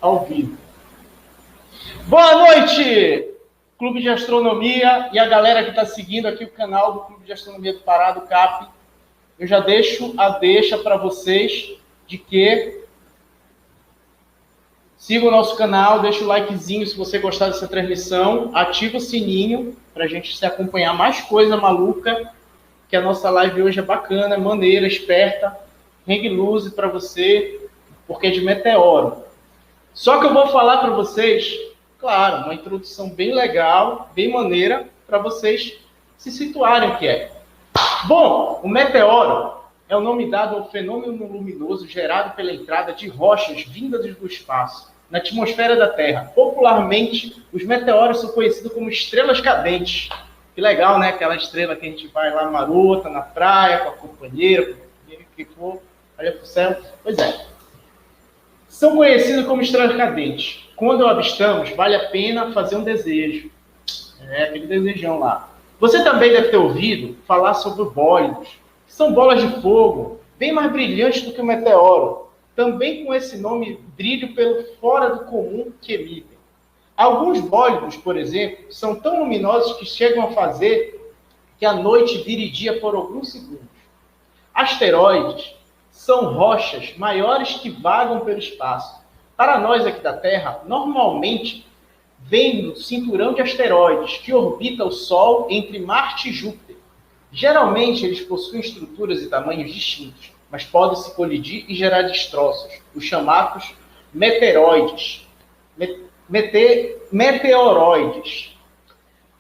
ao vivo. Boa noite, Clube de Astronomia e a galera que está seguindo aqui o canal do Clube de Astronomia do Pará, do CAP. Eu já deixo a deixa para vocês de que siga o nosso canal, deixa o likezinho se você gostar dessa transmissão, ativa o sininho para a gente se acompanhar mais coisa maluca, que a nossa live hoje é bacana, maneira, esperta, hang loose para você, porque é de meteoro. Só que eu vou falar para vocês, claro, uma introdução bem legal, bem maneira, para vocês se situarem o que é. Bom, o meteoro é o nome dado ao fenômeno luminoso gerado pela entrada de rochas vindas do espaço na atmosfera da Terra. Popularmente, os meteoros são conhecidos como estrelas cadentes. Que legal, né? Aquela estrela que a gente vai lá marota, na praia, com a companheira, com o que for, olha para o céu. Pois é. São conhecidos como estrelas cadentes. Quando avistamos, vale a pena fazer um desejo. É, aquele desejão lá. Você também deve ter ouvido falar sobre bólidos, que são bolas de fogo, bem mais brilhantes do que o meteoro. Também com esse nome, brilho pelo fora do comum que emitem. Alguns bólidos, por exemplo, são tão luminosos que chegam a fazer que a noite vire dia por alguns segundos. Asteroides são rochas maiores que vagam pelo espaço. Para nós aqui da Terra, normalmente vem do cinturão de asteroides que orbita o Sol entre Marte e Júpiter. Geralmente eles possuem estruturas e tamanhos distintos, mas podem se colidir e gerar destroços, os chamados meteoroides. Meteoroides.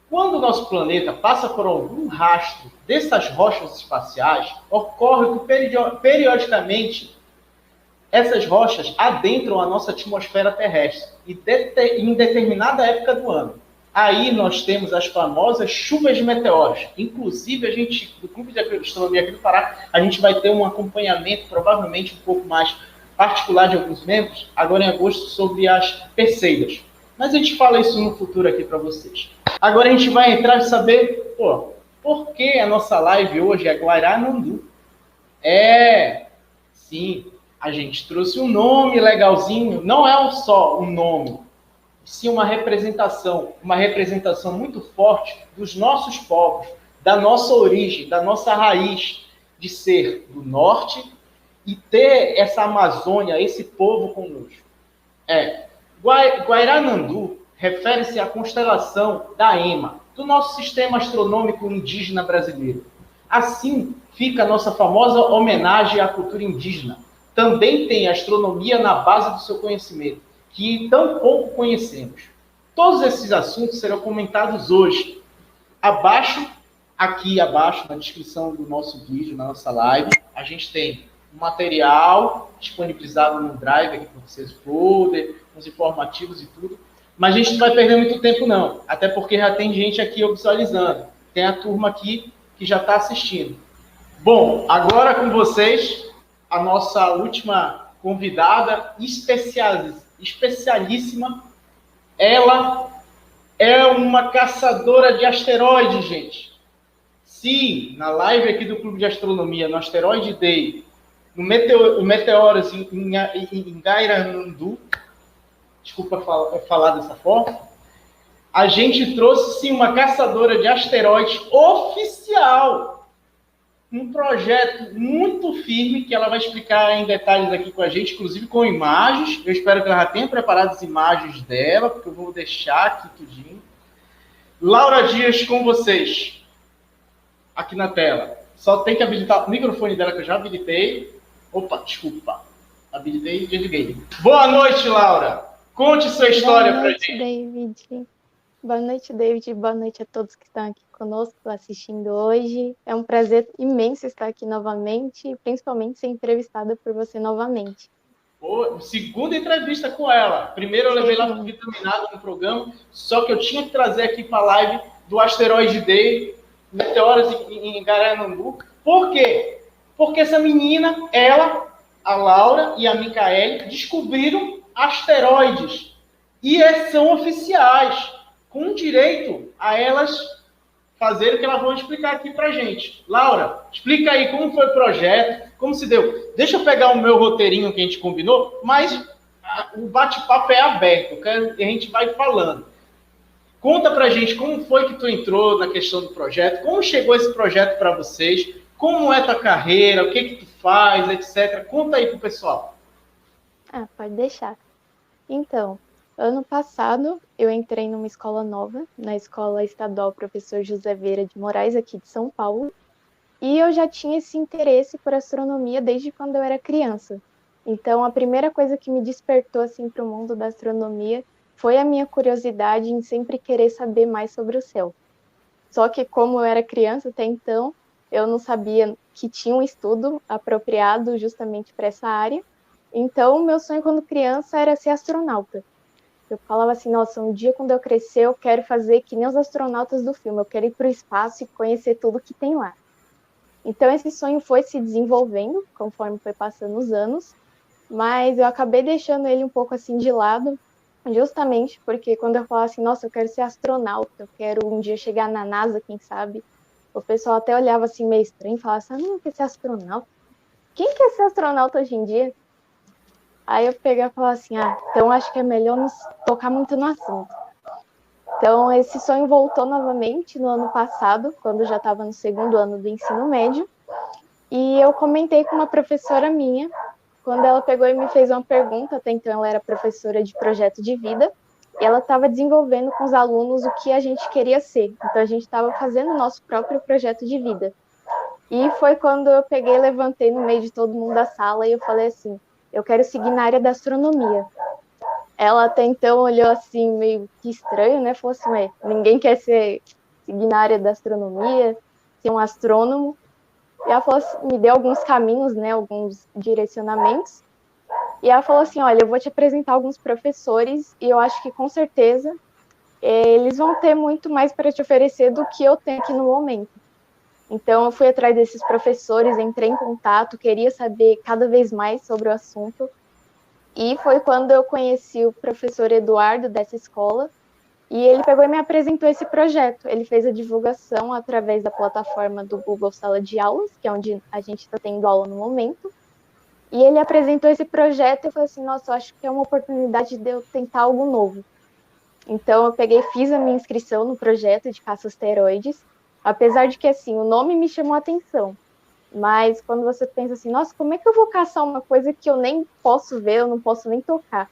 Quando o nosso planeta passa por algum rastro dessas rochas espaciais, ocorre que periodicamente essas rochas adentram a nossa atmosfera terrestre em determinada época do ano. Aí nós temos as famosas chuvas de meteoros. Inclusive, a gente, do Clube de Astronomia aqui do Pará, a gente vai ter um acompanhamento, provavelmente um pouco mais particular de alguns membros, agora em agosto, sobre as Perseidas. Mas a gente fala isso no futuro aqui para vocês. Agora a gente vai entrar e saber, por que a nossa live hoje é Guairanandu? Sim, a gente trouxe um nome legalzinho, não é só um nome, sim uma representação muito forte dos nossos povos, da nossa origem, da nossa raiz de ser do norte e ter essa Amazônia, esse povo conosco. Guairanandu refere-se à constelação da Ema, do nosso sistema astronômico indígena brasileiro. Assim fica a nossa famosa homenagem à cultura indígena. Também tem a astronomia na base do seu conhecimento, que tão pouco conhecemos. Todos esses assuntos serão comentados hoje. Aqui abaixo, na descrição do nosso vídeo, na nossa live, a gente tem um material disponibilizado no Drive aqui para vocês, folder, uns informativos e tudo. Mas a gente não vai perder muito tempo, não. Até porque já tem gente aqui visualizando. Tem a turma aqui que já está assistindo. Bom, agora com vocês, a nossa última convidada, especialíssima. Ela é uma caçadora de asteroides, gente. Sim, na live aqui do Clube de Astronomia, no Asteroid Day, no Meteoros em Guairanandu, desculpa falar dessa forma, a gente trouxe, sim, uma caçadora de asteroides oficial. Um projeto muito firme, que ela vai explicar em detalhes aqui com a gente, inclusive com imagens. Eu espero que ela já tenha preparado as imagens dela, porque eu vou deixar aqui tudinho. Laura Dias, com vocês, aqui na tela. Só tem que habilitar o microfone dela, que eu já habilitei. Opa, desculpa. Habilitei e desliguei. Boa noite, Laura. Conte sua história pra gente. David. Boa noite, David. Boa noite a todos que estão aqui conosco assistindo hoje. É um prazer imenso estar aqui novamente e principalmente ser entrevistada por você novamente. Segunda entrevista com ela. Primeiro eu levei lá para o Vitaminado no programa, só que eu tinha que trazer aqui para a live do Asteroid Day, Meteoros em Guairanandu. Por quê? Porque essa menina, ela, a Laura e a Micaele, descobriram asteroides. E são oficiais, com direito a elas fazerem o que elas vão explicar aqui pra gente. Laura, explica aí como foi o projeto, como se deu. Deixa eu pegar o meu roteirinho que a gente combinou, mas o bate-papo é aberto, a gente vai falando. Conta pra gente como foi que tu entrou na questão do projeto, como chegou esse projeto para vocês, como é tua carreira, o que que tu faz, etc. Conta aí pro pessoal. Ah, pode deixar. Então, ano passado eu entrei numa escola nova, na Escola Estadual Professor José Vieira de Moraes, aqui de São Paulo, e eu já tinha esse interesse por astronomia desde quando eu era criança. Então, a primeira coisa que me despertou assim para o mundo da astronomia foi a minha curiosidade em sempre querer saber mais sobre o céu. Só que como eu era criança até então, eu não sabia que tinha um estudo apropriado justamente para essa área. Então, meu sonho quando criança era ser astronauta. Eu falava assim, nossa, um dia quando eu crescer, eu quero fazer que nem os astronautas do filme, eu quero ir para o espaço e conhecer tudo que tem lá. Então, esse sonho foi se desenvolvendo conforme foi passando os anos, mas eu acabei deixando ele um pouco assim de lado, justamente porque quando eu falava assim, nossa, eu quero ser astronauta, eu quero um dia chegar na NASA, quem sabe, o pessoal até olhava assim meio estranho e falava assim, não, quer ser astronauta? Quem quer ser astronauta hoje em dia? Aí eu peguei e falava assim, então acho que é melhor não tocar muito no assunto. Então, esse sonho voltou novamente no ano passado, quando eu já estava no segundo ano do ensino médio, e eu comentei com uma professora minha, quando ela pegou e me fez uma pergunta, até então ela era professora de projeto de vida, e ela estava desenvolvendo com os alunos o que a gente queria ser. Então, a gente estava fazendo o nosso próprio projeto de vida. E foi quando eu peguei, levantei no meio de todo mundo da sala e eu falei assim, eu quero seguir na área da astronomia. Ela até então olhou assim, meio que estranho, né? Falou assim, ué, ninguém quer seguir na área da astronomia, ser um astrônomo. E ela falou assim, me deu alguns caminhos, né? Alguns direcionamentos. E ela falou assim, olha, eu vou te apresentar alguns professores e eu acho que com certeza eles vão ter muito mais para te oferecer do que eu tenho aqui no momento. Então eu fui atrás desses professores, entrei em contato, queria saber cada vez mais sobre o assunto. E foi quando eu conheci o professor Eduardo dessa escola, e ele pegou e me apresentou esse projeto. Ele fez a divulgação através da plataforma do Google Sala de Aulas, que é onde a gente está tendo aula no momento. E ele apresentou esse projeto e eu falei assim, nossa, eu acho que é uma oportunidade de eu tentar algo novo. Então eu peguei e fiz a minha inscrição no projeto de caça asteroides, apesar de que assim, o nome me chamou a atenção. Mas quando você pensa assim, nossa, como é que eu vou caçar uma coisa que eu nem posso ver, eu não posso nem tocar?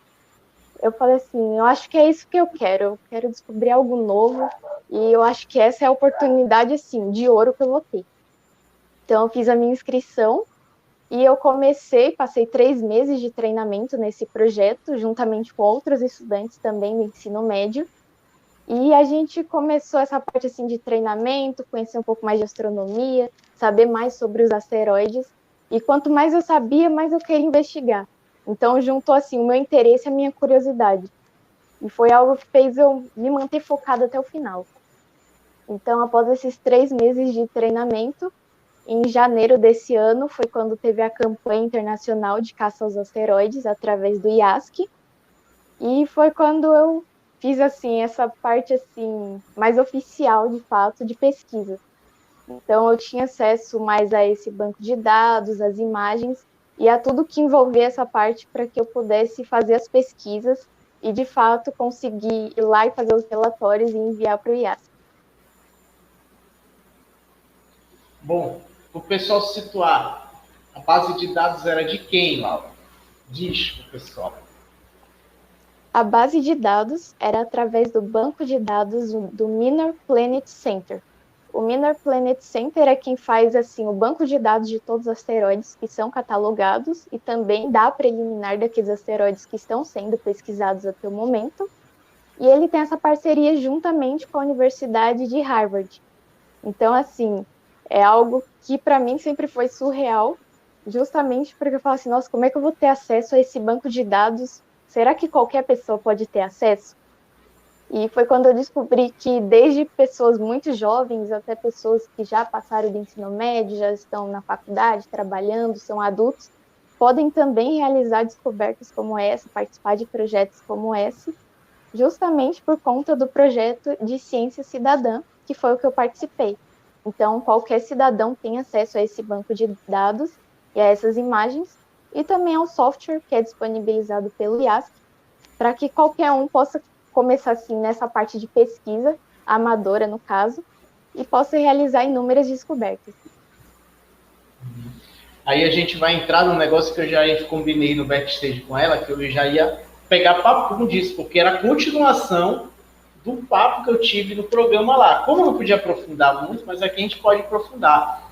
Eu falei assim, eu acho que é isso que eu quero descobrir algo novo, e eu acho que essa é a oportunidade, assim, de ouro que eu vou ter. Então eu fiz a minha inscrição, e eu passei 3 meses de treinamento nesse projeto, juntamente com outros estudantes também do ensino médio, e a gente começou essa parte assim de treinamento, conhecer um pouco mais de astronomia, saber mais sobre os asteroides. E quanto mais eu sabia, mais eu queria investigar. Então juntou assim o meu interesse e a minha curiosidade. E foi algo que fez eu me manter focada até o final. Então, após esses 3 meses de treinamento, em janeiro desse ano foi quando teve a campanha internacional de caça aos asteroides através do IASC. E foi quando eu fiz assim essa parte assim mais oficial de fato de pesquisa. Então eu tinha acesso mais a esse banco de dados, as imagens e a tudo que envolvia essa parte para que eu pudesse fazer as pesquisas e de fato conseguir ir lá e fazer os relatórios e enviar para o IASC. Bom, para o pessoal se situar, a base de dados era de quem, Laura? Diz para o pessoal. A base de dados era através do banco de dados do Minor Planet Center. O Minor Planet Center é quem faz assim o banco de dados de todos os asteroides que são catalogados e também dá a preliminar daqueles asteroides que estão sendo pesquisados até o momento. E ele tem essa parceria juntamente com a Universidade de Harvard. Então, assim, é algo que para mim sempre foi surreal, justamente porque eu falo assim, nossa, como é que eu vou ter acesso a esse banco de dados? Será que qualquer pessoa pode ter acesso? E foi quando eu descobri que desde pessoas muito jovens até pessoas que já passaram do ensino médio, já estão na faculdade, trabalhando, são adultos, podem também realizar descobertas como essa, participar de projetos como esse, justamente por conta do projeto de Ciência Cidadã, que foi o que eu participei. Então, qualquer cidadão tem acesso a esse banco de dados e a essas imagens, e também é um software que é disponibilizado pelo IASC, para que qualquer um possa começar assim nessa parte de pesquisa, amadora no caso, e possa realizar inúmeras descobertas. Aí a gente vai entrar num negócio que eu já combinei no backstage com ela, que eu já ia pegar papo disso, porque era a continuação do papo que eu tive no programa lá. Como eu não podia aprofundar muito, mas aqui a gente pode aprofundar.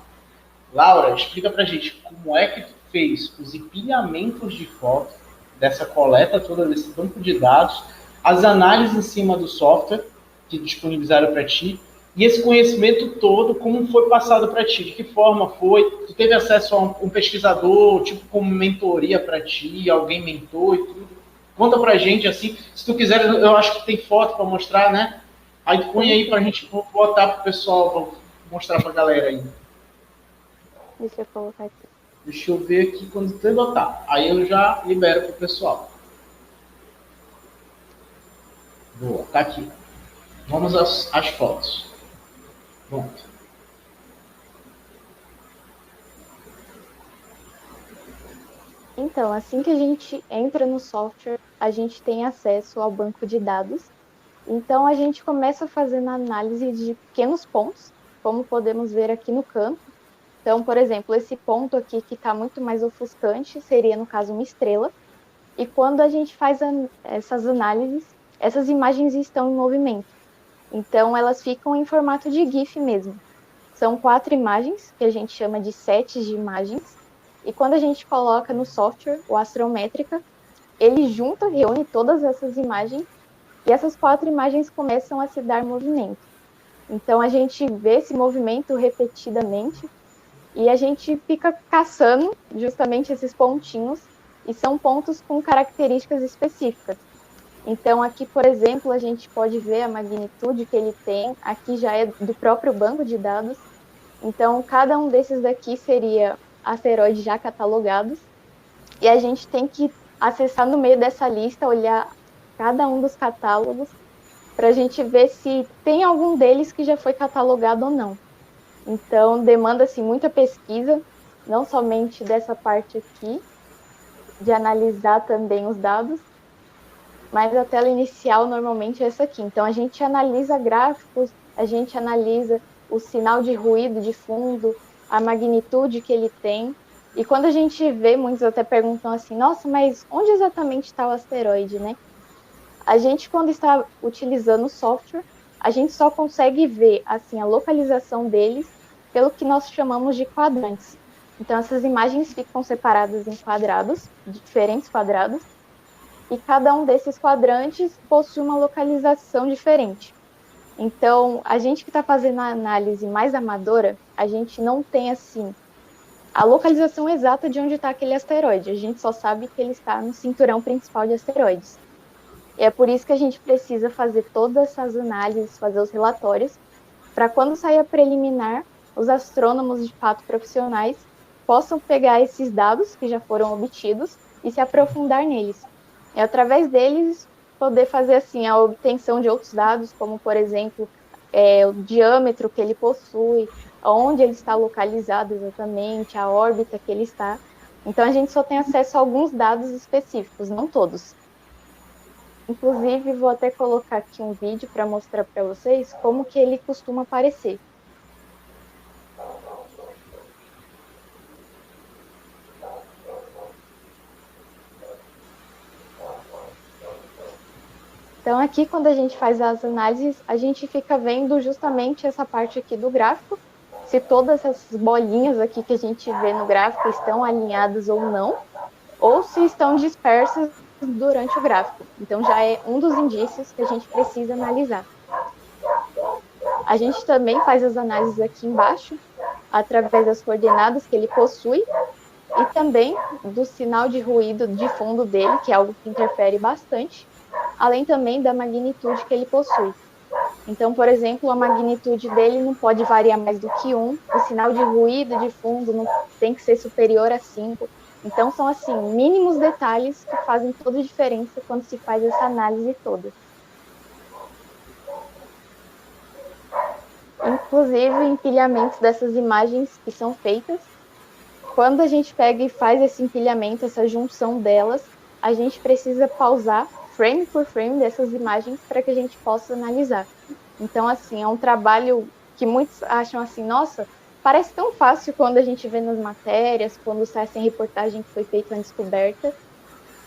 Laura, explica pra gente como é que tu fez os empilhamentos de fotos dessa coleta toda, desse banco de dados, as análises em cima do software que disponibilizaram para ti, e esse conhecimento todo, como foi passado para ti, de que forma foi, tu teve acesso a um pesquisador, tipo como mentoria para ti, alguém mentor e tudo. Conta pra gente, assim, se tu quiser, eu acho que tem foto para mostrar, né? Aí tu põe aí pra gente botar pro pessoal, pra mostrar pra galera aí. Deixa eu colocar aqui. Deixa eu ver aqui quando tu botar. Aí eu já libero pro pessoal. Boa, tá aqui. Vamos às fotos. Pronto. Então, assim que a gente entra no software, a gente tem acesso ao banco de dados. Então, a gente começa fazendo análise de pequenos pontos, como podemos ver aqui no canto. Então, por exemplo, esse ponto aqui que está muito mais ofuscante seria, no caso, uma estrela. E quando a gente faz essas análises, essas imagens estão em movimento. Então, elas ficam em formato de GIF mesmo. São 4 imagens, que a gente chama de sets de imagens. E quando a gente coloca no software, o Astrométrica, ele junta, reúne todas essas imagens, e essas 4 imagens começam a se dar movimento. Então, a gente vê esse movimento repetidamente, e a gente fica caçando justamente esses pontinhos, e são pontos com características específicas. Então, aqui, por exemplo, a gente pode ver a magnitude que ele tem, aqui já é do próprio banco de dados. Então, cada um desses daqui seria asteroides já catalogados, e a gente tem que acessar no meio dessa lista, olhar cada um dos catálogos, para a gente ver se tem algum deles que já foi catalogado ou não. Então, demanda-se muita pesquisa, não somente dessa parte aqui, de analisar também os dados, mas a tela inicial normalmente é essa aqui. Então, a gente analisa gráficos, a gente analisa o sinal de ruído de fundo, a magnitude que ele tem. E quando a gente vê, muitos até perguntam assim, nossa, mas onde exatamente está o asteroide, né? A gente, quando está utilizando o software, a gente só consegue ver assim a localização deles pelo que nós chamamos de quadrantes. Então, essas imagens ficam separadas em quadrados, diferentes quadrados, e cada um desses quadrantes possui uma localização diferente. Então, a gente que está fazendo a análise mais amadora, a gente não tem, assim, a localização exata de onde está aquele asteroide. A gente só sabe que ele está no cinturão principal de asteroides. E é por isso que a gente precisa fazer todas essas análises, fazer os relatórios, para quando sair a preliminar, os astrônomos de fato profissionais possam pegar esses dados que já foram obtidos e se aprofundar neles. E através deles poder fazer assim a obtenção de outros dados, como por exemplo o diâmetro que ele possui, onde ele está localizado exatamente, a órbita que ele está. Então a gente só tem acesso a alguns dados específicos, não todos. Inclusive vou até colocar aqui um vídeo para mostrar para vocês como que ele costuma aparecer. Então, aqui, quando a gente faz as análises, a gente fica vendo justamente essa parte aqui do gráfico, se todas essas bolinhas aqui que a gente vê no gráfico estão alinhadas ou não, ou se estão dispersas durante o gráfico. Então, já é um dos indícios que a gente precisa analisar. A gente também faz as análises aqui embaixo, através das coordenadas que ele possui, e também do sinal de ruído de fundo dele, que é algo que interfere bastante, além também da magnitude que ele possui. Então, por exemplo, a magnitude dele não pode variar mais do que 1, o sinal de ruído de fundo não tem que ser superior a 5. Então, são, assim, mínimos detalhes que fazem toda a diferença quando se faz essa análise toda. Inclusive, empilhamentos dessas imagens que são feitas, quando a gente pega e faz esse empilhamento, essa junção delas, a gente precisa pausar frame por frame dessas imagens para que a gente possa analisar. Então, assim, é um trabalho que muitos acham assim, nossa, parece tão fácil quando a gente vê nas matérias, quando sai essa reportagem que foi feita uma descoberta,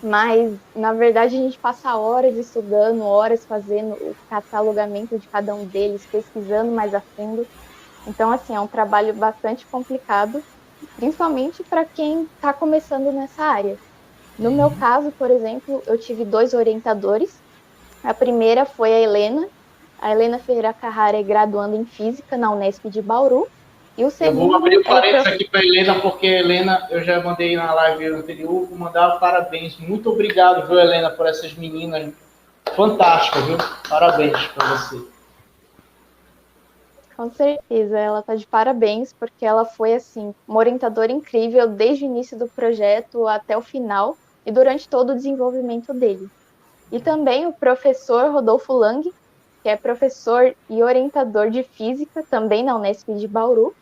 mas, na verdade, a gente passa horas estudando, horas fazendo o catalogamento de cada um deles, pesquisando mais a fundo. Então, assim, é um trabalho bastante complicado, principalmente para quem está começando nessa área. No meu caso, por exemplo, eu tive 2 orientadores. A primeira foi a Helena Ferreira Carrara é graduanda em Física na Unesp de Bauru. E o Eu vou abrir segundo o parênteses aqui para a Helena, porque a Helena, eu já mandei na live anterior, vou mandar parabéns. Muito obrigado, viu, Helena, por essas meninas fantásticas, viu? Parabéns para você. Com certeza, ela está de parabéns, porque ela foi, assim, uma orientadora incrível desde o início do projeto até o final e durante todo o desenvolvimento dele. E também o professor Rodolfo Lang, que é professor e orientador de Física, também na Unesp de Bauru,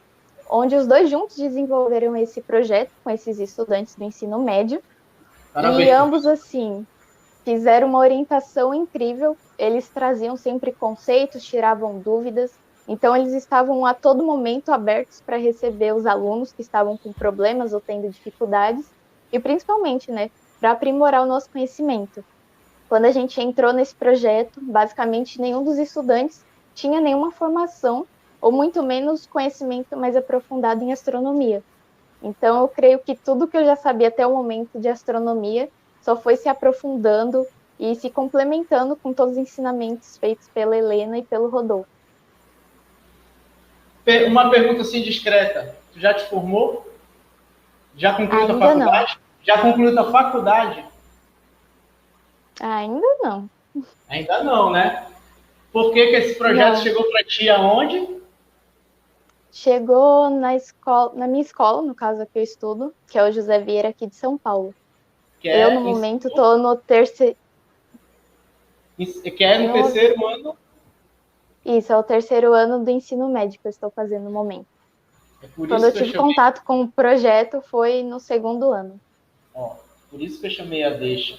onde os dois juntos desenvolveram esse projeto com esses estudantes do ensino médio. Parabéns. E ambos, assim, fizeram uma orientação incrível. Eles traziam sempre conceitos, tiravam dúvidas. Então, eles estavam a todo momento abertos para receber os alunos que estavam com problemas ou tendo dificuldades. E, principalmente, né, para aprimorar o nosso conhecimento. Quando a gente entrou nesse projeto, basicamente nenhum dos estudantes tinha nenhuma formação ou muito menos conhecimento mais aprofundado em astronomia. Então, eu creio que tudo que eu já sabia até o momento de astronomia só foi se aprofundando e se complementando com todos os ensinamentos feitos pela Helena e pelo Rodolfo. Uma pergunta assim discreta. Tu já te formou? Já concluiu a faculdade? Não. Já concluiu a faculdade? Ainda não. Ainda não, né? Por que esse projeto chegou para ti aonde? Chegou na escola, na minha escola, no caso que eu estudo, que é o José Vieira aqui de São Paulo. Eu, no momento, estou no terceiro... Que é no terceiro ano? Isso, é o terceiro ano do ensino médio que eu estou fazendo no momento. Quando eu tive contato com o projeto foi no segundo ano. Ó, por isso que eu chamei a deixa.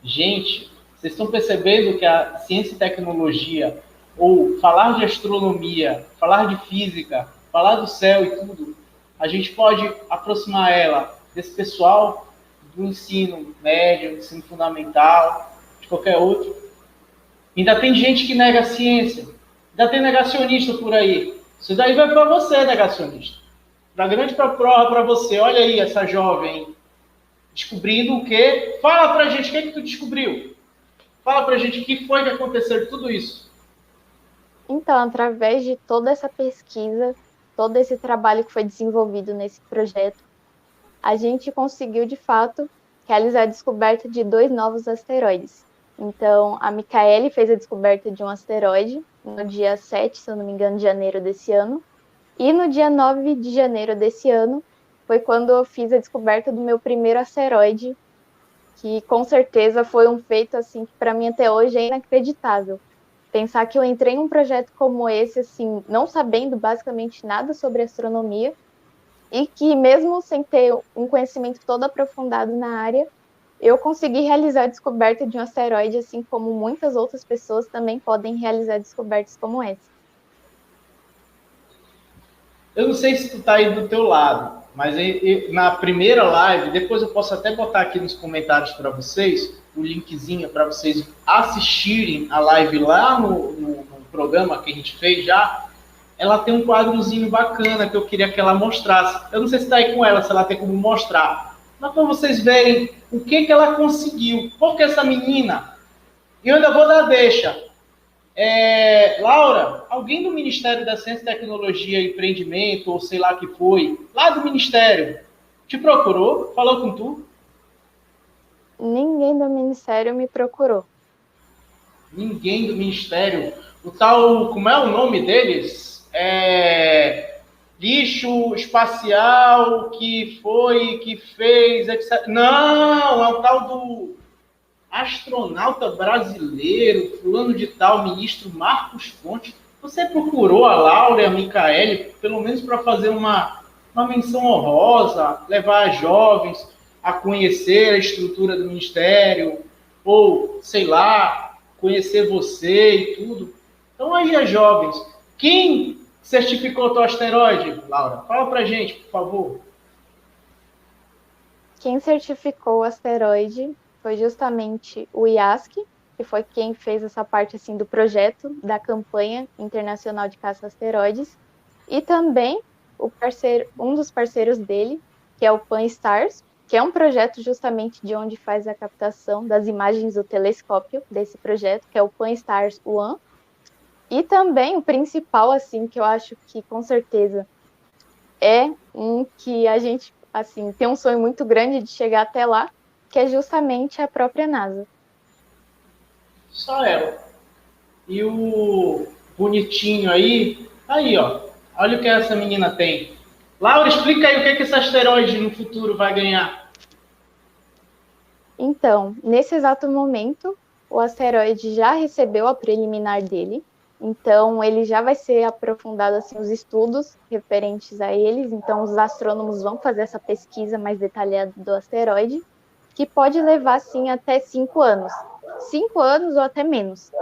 Gente, vocês estão percebendo que a ciência e tecnologia, ou falar de astronomia, falar de física, falar do céu e tudo, a gente pode aproximar ela desse pessoal do ensino médio, ensino fundamental, de qualquer outro. Ainda tem gente que nega a ciência. Ainda tem negacionista por aí. Isso daí vai para você, negacionista. Da grande prova para você. Olha aí essa jovem descobrindo o quê? Fala pra gente, o que é que tu descobriu? Fala pra gente o que foi que aconteceu de tudo isso. Então, através de toda essa pesquisa, todo esse trabalho que foi desenvolvido nesse projeto, a gente conseguiu, de fato, realizar a descoberta de 2 novos asteroides. Então, a Micaele fez a descoberta de um asteroide no dia 7, se eu não me engano, de janeiro desse ano. E no dia 9 de janeiro desse ano, foi quando eu fiz a descoberta do meu primeiro asteroide, que com certeza foi um feito assim que para mim até hoje é inacreditável. Pensar que eu entrei em um projeto como esse, assim, não sabendo basicamente nada sobre astronomia, e que mesmo sem ter um conhecimento todo aprofundado na área, eu consegui realizar a descoberta de um asteroide, assim como muitas outras pessoas também podem realizar descobertas como essa. Eu não sei se tu tá aí do teu lado, mas na primeira live, depois eu posso até botar aqui nos comentários para vocês, o linkzinho para vocês assistirem a live lá no programa que a gente fez já. Ela tem um quadrozinho bacana que eu queria que ela mostrasse. Eu não sei se tá aí com ela, se ela tem como mostrar. Mas para vocês verem o que ela conseguiu. Porque essa menina, e eu ainda vou dar deixa. Laura, alguém do Ministério da Ciência, Tecnologia e Empreendimento, ou sei lá que foi, lá do Ministério, te procurou? Falou com tu? Ninguém do Ministério me procurou. Ninguém do Ministério. O tal, como é o nome deles? Lixo espacial que foi, que fez, etc. Não, é o tal do astronauta brasileiro, fulano de tal, ministro Marcos Pontes. Você procurou a Laura e a Micaele, pelo menos para fazer uma uma menção honrosa, levar jovens a conhecer a estrutura do Ministério, ou, sei lá, conhecer você e tudo. Então aí, as jovens, quem certificou o teu asteroide, Laura? Fala pra gente, por favor. Quem certificou o asteroide foi justamente o IASC, que foi quem fez essa parte assim do projeto da campanha internacional de caça a asteroides, e também um dos parceiros dele, que é o Pan-STARRS, que é um projeto justamente de onde faz a captação das imagens do telescópio desse projeto, que é o Pan-STARRS-1. E também o principal, assim, que eu acho que com certeza é um que a gente, assim, tem um sonho muito grande de chegar até lá, que é justamente a própria NASA. Só ela. E o bonitinho aí, ó. Olha o que essa menina tem. Laura, explica aí o que esse asteroide no futuro vai ganhar. Então, nesse exato momento, o asteroide já recebeu a preliminar dele, então ele já vai ser aprofundado assim os estudos referentes a eles, então os astrônomos vão fazer essa pesquisa mais detalhada do asteroide, que pode levar assim até 5 anos. 5 anos ou até menos.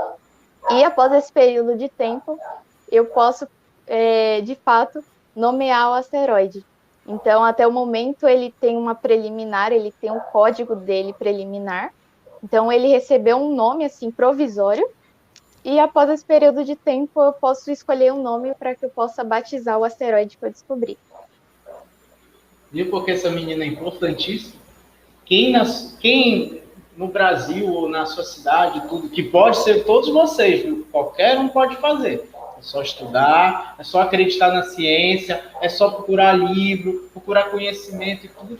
E após esse período de tempo, eu posso, de fato, nomear o asteroide. Então, até o momento, ele tem uma preliminar, ele tem um código dele preliminar. Então, ele recebeu um nome, assim, provisório. E após esse período de tempo, eu posso escolher um nome para que eu possa batizar o asteroide que eu descobri. Viu porque essa menina é importantíssima? Quem no Brasil ou na sua cidade, tudo, que pode ser todos vocês, viu? Qualquer um pode fazer. É só estudar, é só acreditar na ciência, é só procurar livro, procurar conhecimento e tudo.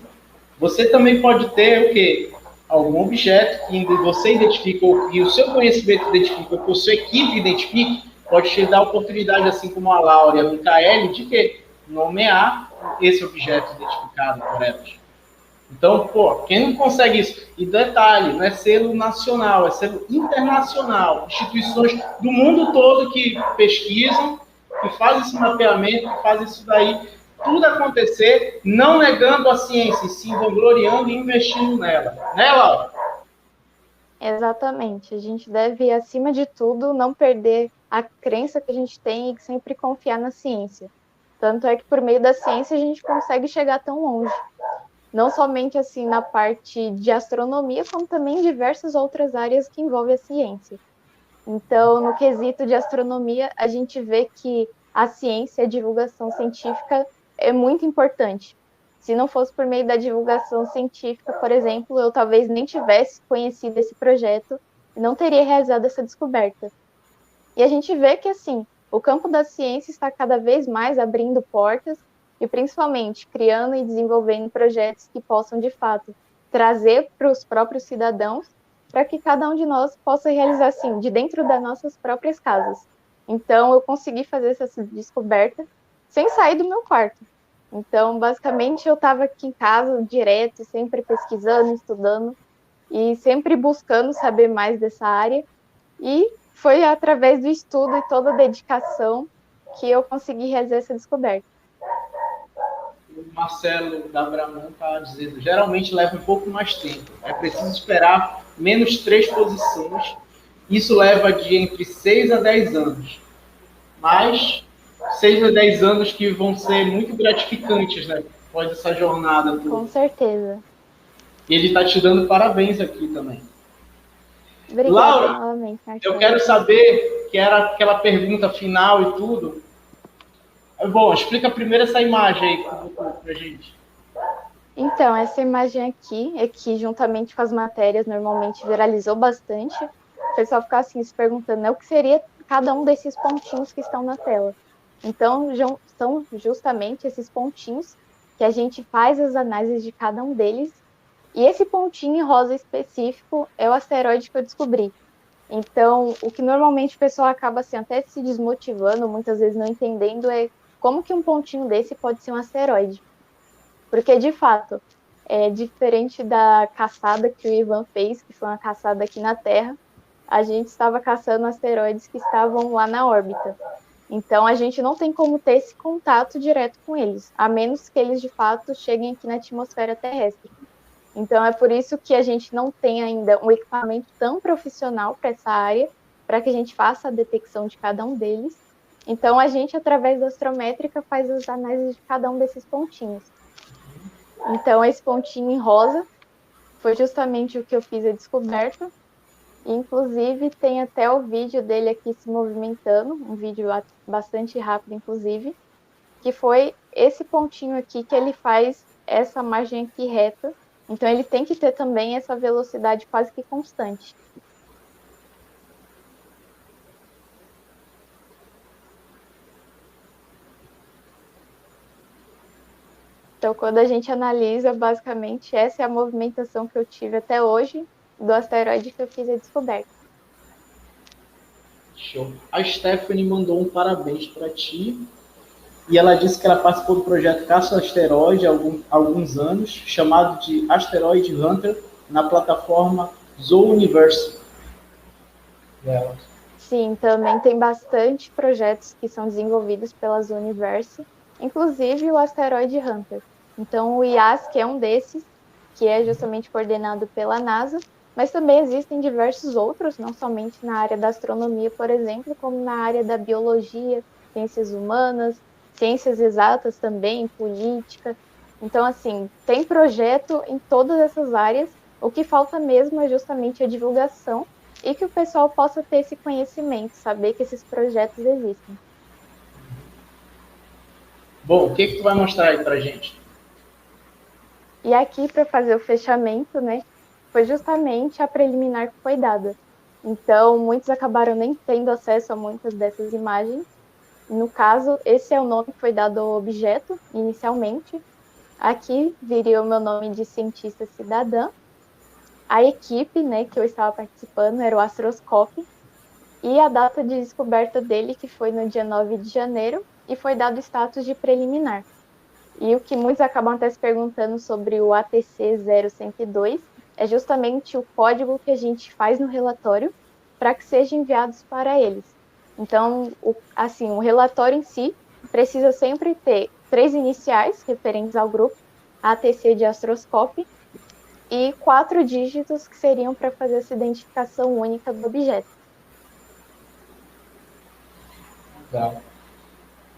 Você também pode ter o quê? Algum objeto que você identifica, ou que o seu conhecimento identifica, ou que a sua equipe identifique, pode te dar a oportunidade, assim como a Laura e a Micaele, de quê? Nomear esse objeto identificado por elas. Então, pô, quem não consegue isso? E detalhe, não é selo nacional, é selo internacional. Instituições do mundo todo que pesquisam, que fazem esse mapeamento, que fazem isso daí, tudo acontecer, não negando a ciência, sim vangloriando e investindo nela. Né, Laura? Exatamente. A gente deve, acima de tudo, não perder a crença que a gente tem e sempre confiar na ciência. Tanto é que por meio da ciência a gente consegue chegar tão longe. Não somente assim na parte de astronomia, como também em diversas outras áreas que envolvem a ciência. Então, no quesito de astronomia, a gente vê que a ciência, a divulgação científica é muito importante. Se não fosse por meio da divulgação científica, por exemplo, eu talvez nem tivesse conhecido esse projeto e não teria realizado essa descoberta. E a gente vê que, assim, o campo da ciência está cada vez mais abrindo portas e, principalmente, criando e desenvolvendo projetos que possam, de fato, trazer para os próprios cidadãos para que cada um de nós possa realizar, assim, de dentro das nossas próprias casas. Então, eu consegui fazer essa descoberta sem sair do meu quarto. Então, basicamente, eu estava aqui em casa direto, sempre pesquisando, estudando e sempre buscando saber mais dessa área. E foi através do estudo e toda a dedicação que eu consegui realizar essa descoberta. O Marcelo da Bramon está dizendo, geralmente leva um pouco mais tempo. É preciso esperar menos 3 posições. Isso leva de entre 6 a 10 anos. Mas 6 a 10 anos que vão ser muito gratificantes, né? Após essa jornada toda. Com certeza. E ele está te dando parabéns aqui também. Obrigada Laura, novamente, eu Marcelo. quero saber, que era aquela pergunta final e tudo. Bom, explica primeiro essa imagem aí pra gente. Então, essa imagem aqui é que, juntamente com as matérias, normalmente viralizou bastante. O pessoal ficava assim se perguntando, né, o que seria cada um desses pontinhos que estão na tela. Então, são justamente esses pontinhos que a gente faz as análises de cada um deles. E esse pontinho em rosa específico é o asteroide que eu descobri. Então, o que normalmente o pessoal acaba assim, até se desmotivando, muitas vezes não entendendo, é como que um pontinho desse pode ser um asteroide. Porque, de fato, é diferente da caçada que o Ivan fez, que foi uma caçada aqui na Terra, a gente estava caçando asteroides que estavam lá na órbita. Então, a gente não tem como ter esse contato direto com eles, a menos que eles, de fato, cheguem aqui na atmosfera terrestre. Então, é por isso que a gente não tem ainda um equipamento tão profissional para essa área, para que a gente faça a detecção de cada um deles. Então, a gente, através da astrométrica, faz as análises de cada um desses pontinhos. Então, esse pontinho em rosa foi justamente o que eu fiz a descoberta. Inclusive, tem até o vídeo dele aqui se movimentando, um vídeo bastante rápido, inclusive, que foi esse pontinho aqui que ele faz essa margem aqui reta. Então, ele tem que ter também essa velocidade quase que constante. Então, quando a gente analisa, basicamente, essa é a movimentação que eu tive até hoje do asteroide que eu fiz a descoberta. Show. A Stephanie mandou um parabéns para ti. E ela disse que ela participou do projeto Caça ao Asteroide há alguns anos, chamado de Asteroid Hunter, na plataforma Zooniverse. Sim, também tem bastante projetos que são desenvolvidos pela Zooniverse, inclusive o Asteroid Hunter. Então, o IASC é um desses, que é justamente coordenado pela NASA, mas também existem diversos outros, não somente na área da astronomia, por exemplo, como na área da biologia, ciências humanas, ciências exatas também, política. Então, assim, tem projeto em todas essas áreas. O que falta mesmo é justamente a divulgação e que o pessoal possa ter esse conhecimento, saber que esses projetos existem. Bom, o que tu vai mostrar aí pra gente? E aqui, para fazer o fechamento, né, foi justamente a preliminar que foi dada. Então, muitos acabaram nem tendo acesso a muitas dessas imagens. No caso, esse é o nome que foi dado ao objeto, inicialmente. Aqui viria o meu nome de cientista cidadã. A equipe, né, que eu estava participando era o Astroscope. E a data de descoberta dele, que foi no dia 9 de janeiro, e foi dado status de preliminar. E o que muitos acabam até se perguntando sobre o ATC 0102 é justamente o código que a gente faz no relatório para que sejam enviados para eles. Então, o relatório em si precisa sempre ter 3 iniciais referentes ao grupo, ATC de astroscópio, e 4 dígitos que seriam para fazer essa identificação única do objeto. Legal.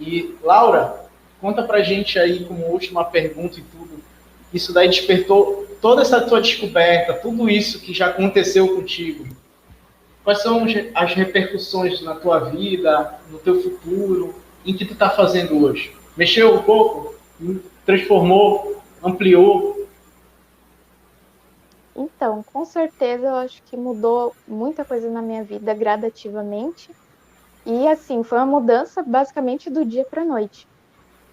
E, Laura, conta pra gente aí, como última pergunta e tudo, isso daí despertou toda essa tua descoberta, tudo isso que já aconteceu contigo. Quais são as repercussões na tua vida, no teu futuro, em que tu está fazendo hoje? Mexeu um pouco? Transformou? Ampliou? Então, com certeza, eu acho que mudou muita coisa na minha vida gradativamente. E, assim, foi uma mudança basicamente do dia para a noite.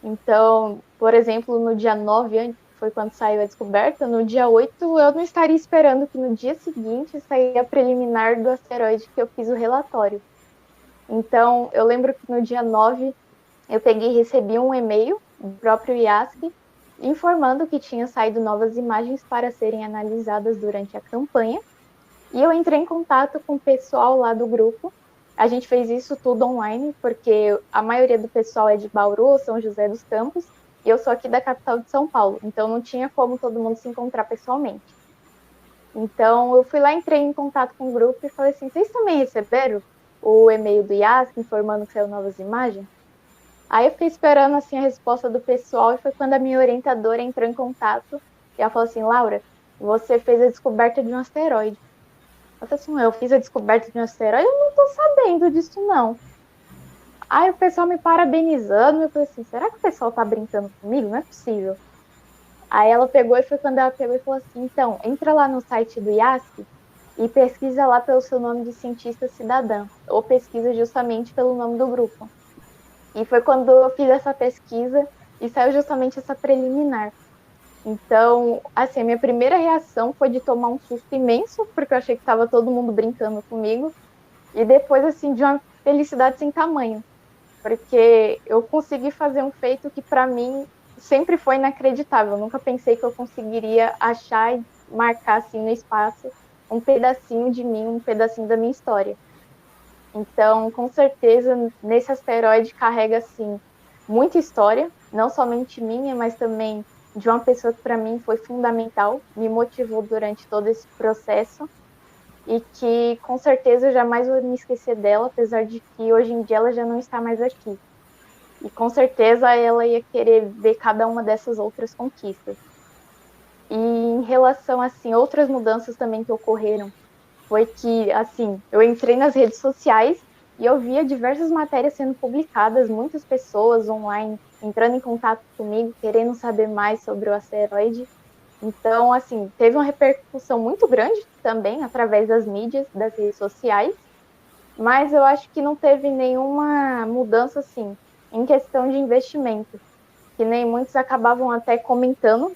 Então, por exemplo, no dia 9, foi quando saiu a descoberta, no dia 8 eu não estaria esperando que no dia seguinte saísse a preliminar do asteroide que eu fiz o relatório. Então, eu lembro que no dia 9 eu peguei e recebi um e-mail do próprio IASC informando que tinha saído novas imagens para serem analisadas durante a campanha. E eu entrei em contato com o pessoal lá do grupo. A gente fez isso tudo online, porque a maioria do pessoal é de Bauru, São José dos Campos, e eu sou aqui da capital de São Paulo, então não tinha como todo mundo se encontrar pessoalmente. Então eu fui lá, entrei em contato com o grupo e falei assim: vocês também receberam o e-mail do IASC informando que saiu novas imagens? Aí eu fiquei esperando assim a resposta do pessoal e foi quando a minha orientadora entrou em contato e ela falou assim: Laura, você fez a descoberta de um asteroide. Eu falei assim: eu fiz a descoberta de um asteroide? Eu não tô sabendo disso, não. Aí o pessoal me parabenizando, eu falei assim: será que o pessoal tá brincando comigo? Não é possível. Aí ela pegou e foi quando ela pegou e falou assim: então, entra lá no site do IASC e pesquisa lá pelo seu nome de cientista cidadã, ou pesquisa justamente pelo nome do grupo. E foi quando eu fiz essa pesquisa e saiu justamente essa preliminar. Então, assim, a minha primeira reação foi de tomar um susto imenso, porque eu achei que estava todo mundo brincando comigo, e depois, assim, de uma felicidade sem tamanho, porque eu consegui fazer um feito que, para mim, sempre foi inacreditável. Eu nunca pensei que eu conseguiria achar e marcar, assim, no espaço, um pedacinho de mim, um pedacinho da minha história. Então, com certeza, nesse asteroide carrega, assim, muita história, não somente minha, mas também de uma pessoa que para mim foi fundamental, me motivou durante todo esse processo e que com certeza eu jamais vou me esquecer dela, apesar de que hoje em dia ela já não está mais aqui. E com certeza ela ia querer ver cada uma dessas outras conquistas. E em relação, assim, outras mudanças também que ocorreram, foi que, assim, eu entrei nas redes sociais e eu via diversas matérias sendo publicadas, muitas pessoas online entrando em contato comigo, querendo saber mais sobre o asteroide. Então, assim, teve uma repercussão muito grande também através das mídias, das redes sociais, mas eu acho que não teve nenhuma mudança, assim, em questão de investimento, que nem muitos acabavam até comentando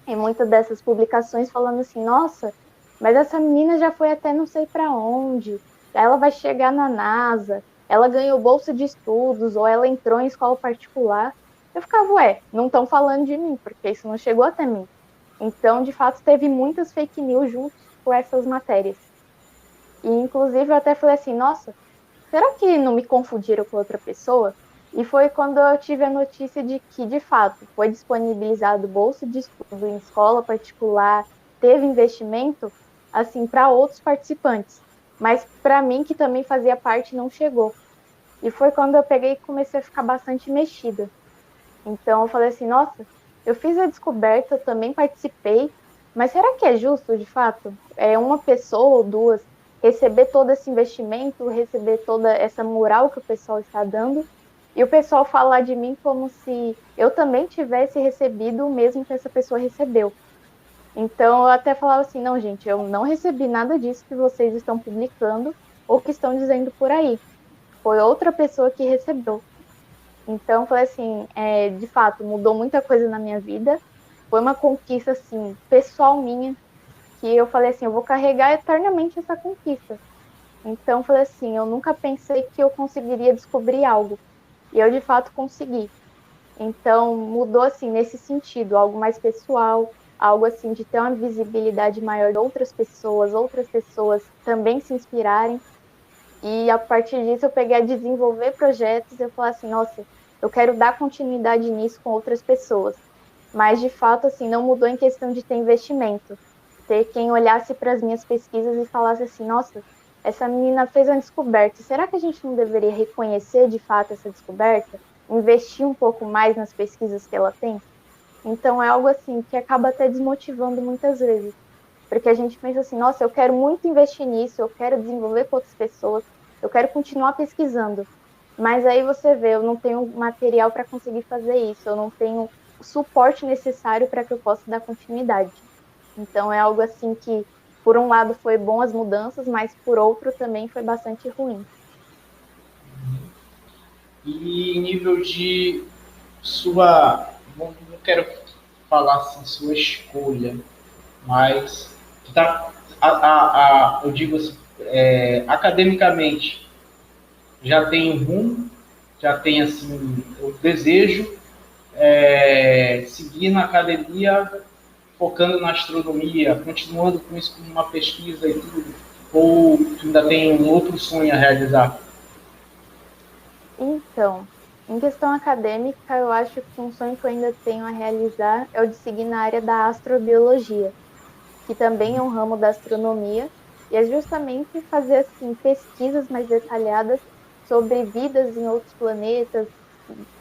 em muitas dessas publicações, falando assim, nossa, mas essa menina já foi até não sei para onde, ela vai chegar na NASA, ela ganhou bolsa de estudos, ou ela entrou em escola particular. Eu ficava, ué, não estão falando de mim, porque isso não chegou até mim. Então, de fato, teve muitas fake news junto com essas matérias. E, inclusive, eu até falei assim, nossa, será que não me confundiram com outra pessoa? E foi quando eu tive a notícia de que, de fato, foi disponibilizado bolsa de estudo em escola particular, teve investimento, assim, para outros participantes. Mas para mim, que também fazia parte, não chegou. E foi quando eu peguei e comecei a ficar bastante mexida. Então eu falei assim, nossa, eu fiz a descoberta, eu também participei, mas será que é justo, de fato, uma pessoa ou duas receber todo esse investimento, receber toda essa moral que o pessoal está dando, e o pessoal falar de mim como se eu também tivesse recebido o mesmo que essa pessoa recebeu. Então eu até falava assim, não, gente, eu não recebi nada disso que vocês estão publicando ou que estão dizendo por aí. Foi outra pessoa que recebeu. Então, foi assim, de fato, mudou muita coisa na minha vida. Foi uma conquista, assim, pessoal minha, que eu falei assim, eu vou carregar eternamente essa conquista. Então, falei assim, eu nunca pensei que eu conseguiria descobrir algo. E eu, de fato, consegui. Então, mudou, assim, nesse sentido, algo mais pessoal, algo, assim, de ter uma visibilidade maior de outras pessoas também se inspirarem. E a partir disso eu peguei a desenvolver projetos, eu falei assim, nossa, eu quero dar continuidade nisso com outras pessoas. Mas de fato, assim, não mudou em questão de ter investimento. Ter quem olhasse para as minhas pesquisas e falasse assim, nossa, essa menina fez uma descoberta. Será que a gente não deveria reconhecer de fato essa descoberta? Investir um pouco mais nas pesquisas que ela tem? Então é algo assim que acaba até desmotivando muitas vezes. Porque a gente pensa assim, nossa, eu quero muito investir nisso, eu quero desenvolver com outras pessoas, eu quero continuar pesquisando. Mas aí você vê, eu não tenho material para conseguir fazer isso, eu não tenho o suporte necessário para que eu possa dar continuidade. Então é algo assim que, por um lado, foi bom as mudanças, mas por outro também foi bastante ruim. E em nível de sua, não quero falar assim, sua escolha, mas tá, eu digo assim, academicamente, já tem um rumo, já tem assim, o desejo, seguir na academia, focando na astronomia, continuando com isso como uma pesquisa e tudo, ou ainda tem um outro sonho a realizar? Então, em questão acadêmica, eu acho que um sonho que eu ainda tenho a realizar é o de seguir na área da astrobiologia, que também é um ramo da astronomia, e é justamente fazer assim pesquisas mais detalhadas sobre vidas em outros planetas,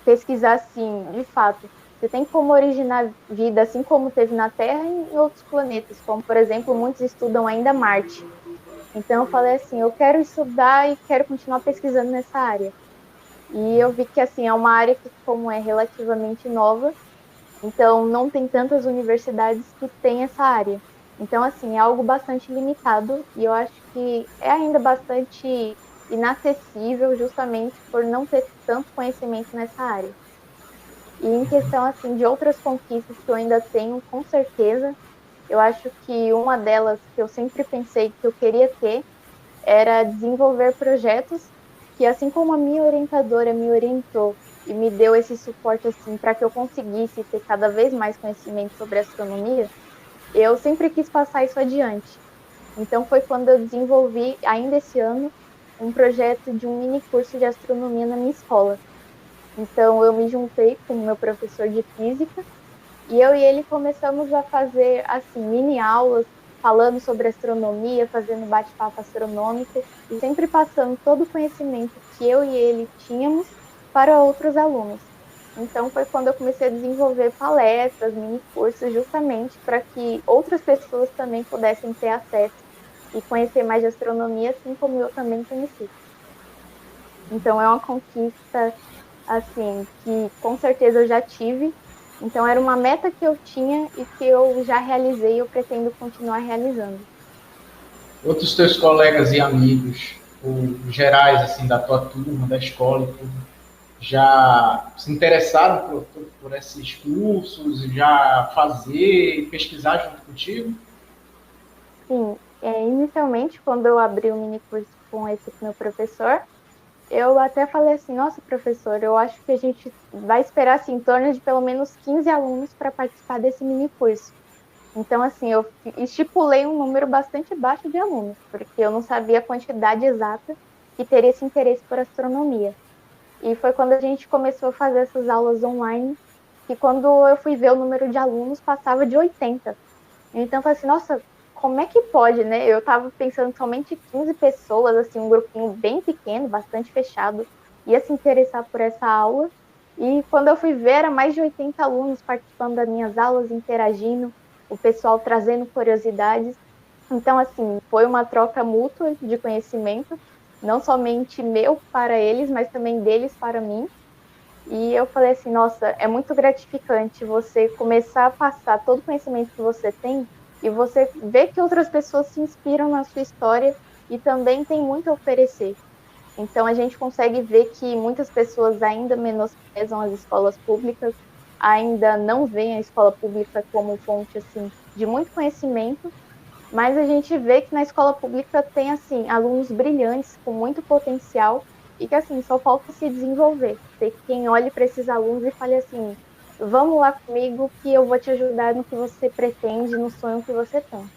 pesquisar assim, de fato, você tem como originar vida assim como teve na Terra em outros planetas, como por exemplo, muitos estudam ainda Marte. Então eu falei assim, eu quero estudar e quero continuar pesquisando nessa área. E eu vi que assim é uma área que como é relativamente nova, então, não tem tantas universidades que têm essa área. Então, assim, é algo bastante limitado e eu acho que é ainda bastante inacessível justamente por não ter tanto conhecimento nessa área. E em questão, assim, de outras conquistas que eu ainda tenho, com certeza, eu acho que uma delas que eu sempre pensei que eu queria ter era desenvolver projetos que, assim como a minha orientadora me orientou e me deu esse suporte assim para que eu conseguisse ter cada vez mais conhecimento sobre astronomia, eu sempre quis passar isso adiante. Então foi quando eu desenvolvi, ainda esse ano, um projeto de um mini curso de astronomia na minha escola. Então, eu me juntei com o meu professor de física e eu e ele começamos a fazer, assim, mini aulas, falando sobre astronomia, fazendo bate-papo astronômico e sempre passando todo o conhecimento que eu e ele tínhamos para outros alunos. Então, foi quando eu comecei a desenvolver palestras, mini cursos, justamente para que outras pessoas também pudessem ter acesso e conhecer mais de astronomia, assim como eu também conheci. Então, é uma conquista, assim, que com certeza eu já tive. Então, era uma meta que eu tinha e que eu já realizei e eu pretendo continuar realizando. Outros teus colegas e amigos, ou gerais, assim, da tua turma, da escola e tudo, já se interessaram por esses cursos, já fazer e pesquisar junto contigo? Sim, inicialmente, quando eu abri o mini curso com esse meu professor, eu até falei assim, nossa, professor, eu acho que a gente vai esperar assim, em torno de pelo menos 15 alunos para participar desse mini curso. Então, assim, eu estipulei um número bastante baixo de alunos, porque eu não sabia a quantidade exata que teria esse interesse por astronomia. E foi quando a gente começou a fazer essas aulas online, que quando eu fui ver o número de alunos, passava de 80. Então, eu falei assim, nossa, como é que pode, né? Eu estava pensando somente 15 pessoas, assim, um grupinho bem pequeno, bastante fechado, ia se interessar por essa aula. E quando eu fui ver, era mais de 80 alunos participando das minhas aulas, interagindo, o pessoal trazendo curiosidades. Então, assim, foi uma troca mútua de conhecimento, não somente meu para eles, mas também deles para mim. E eu falei assim, nossa, é muito gratificante você começar a passar todo o conhecimento que você tem e você ver que outras pessoas se inspiram na sua história e também tem muito a oferecer. Então a gente consegue ver que muitas pessoas ainda menosprezam as escolas públicas, ainda não veem a escola pública como fonte assim de muito conhecimento, mas a gente vê que na escola pública tem, assim, alunos brilhantes, com muito potencial, e que, assim, só falta se desenvolver. Ter quem olhe para esses alunos e fale assim, vamos lá comigo que eu vou te ajudar no que você pretende, no sonho que você tem.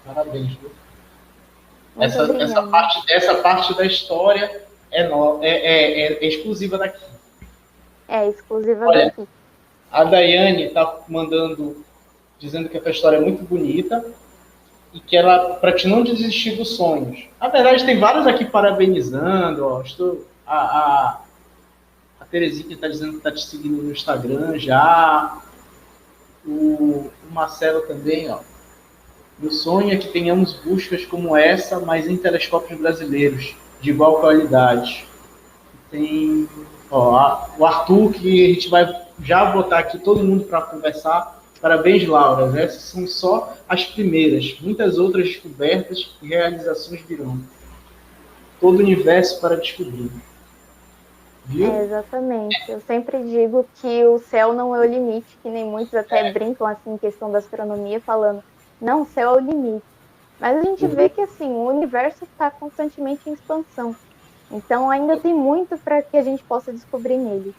Parabéns, viu? Muito obrigada. Essa parte da história é exclusiva daqui. É exclusiva Olha, daqui. a Daiane está mandando, dizendo que a tua história é muito bonita e que ela, para te não desistir dos sonhos. Na verdade, tem vários aqui parabenizando. Ó, a Terezinha está dizendo que está te seguindo no Instagram já. O Marcelo também, ó. Meu sonho é que tenhamos buscas como essa, mas em telescópios brasileiros, de igual qualidade. Tem o Arthur, que a gente vai já botar aqui todo mundo para conversar. Parabéns, Laura. Essas são só as primeiras. Muitas outras descobertas e realizações virão. Todo o universo para descobrir. É, Viu? exatamente. Eu sempre digo que o céu não é o limite, que nem muitos até brincam assim em questão da astronomia, falando, não, o céu é o limite. Mas a gente vê que assim, o universo está constantemente em expansão. Então ainda tem muito para que a gente possa descobrir nele.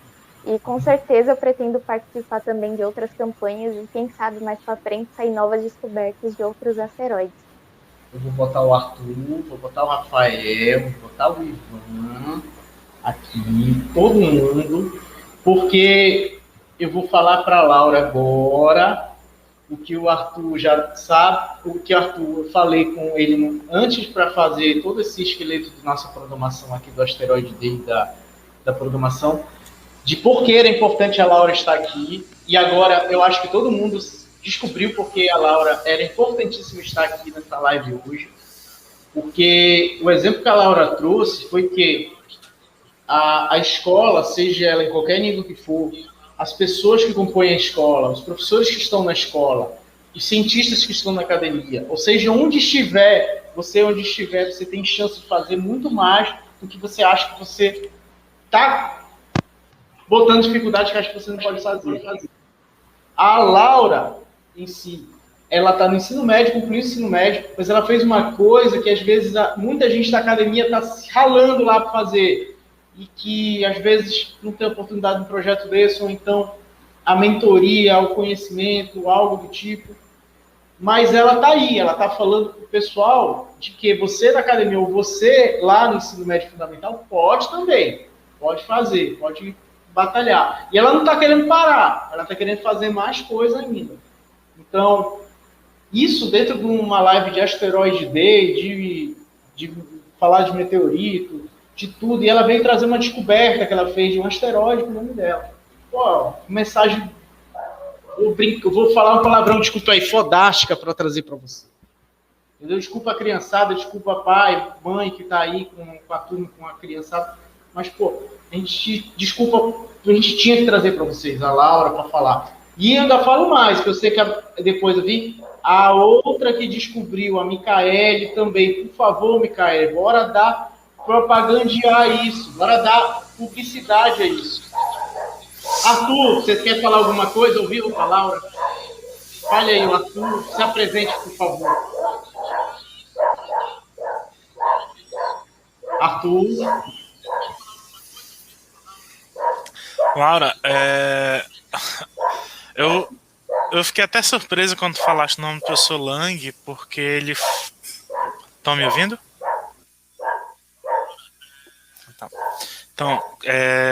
E com certeza eu pretendo participar também de outras campanhas e quem sabe mais para frente sair novas descobertas de outros asteroides. Eu vou botar o Arthur, vou botar o Rafael, vou botar o Ivan aqui, todo mundo, porque eu vou falar para a Laura agora o que o Arthur já sabe, o que o Arthur eu falei com ele antes para fazer todo esse esqueleto de nossa programação aqui do asteroide dele, da programação, de por que era importante a Laura estar aqui. E agora eu acho que todo mundo descobriu porque a Laura era importantíssima estar aqui nessa live hoje. Porque o exemplo que a Laura trouxe foi que a escola, seja ela em qualquer nível que for, as pessoas que compõem a escola, os professores que estão na escola, os cientistas que estão na academia, ou seja, onde estiver, você tem chance de fazer muito mais do que você acha que você está botando dificuldade que acha que você não pode fazer. A Laura, em si, ela está no ensino médio, concluiu o ensino médio, mas ela fez uma coisa que às vezes muita gente da academia está se ralando lá para fazer e que às vezes não tem oportunidade no projeto desse, ou então a mentoria, o conhecimento, algo do tipo. Mas ela está aí, ela está falando para o pessoal de que você da academia ou você lá no ensino médio fundamental pode também, pode fazer, pode batalhar. E ela não está querendo parar, ela está querendo fazer mais coisa ainda. Então, isso dentro de uma live de asteroide day, de falar de meteorito, de tudo, e ela veio trazer uma descoberta que ela fez de um asteroide com o nome dela. Pô, mensagem. Eu vou falar um palavrão, desculpa aí, fodástica para trazer para você. Entendeu? Desculpa a criançada, desculpa pai, mãe que está aí com a turma, com a criançada. Mas, pô, desculpa, a gente tinha que trazer para vocês, a Laura, para falar. E ainda falo mais, que eu sei que depois eu vi, a outra que descobriu, a Micaele também. Por favor, Micaele, bora dar propagandear isso, bora dar publicidade a isso. Arthur, você quer falar alguma coisa? Ouviu a Laura? Fale aí, Arthur, se apresente, por favor. Arthur. Laura, eu fiquei até surpreso quando falaste o nome do professor Lang, porque ele... Estão me ouvindo? Tá. Então,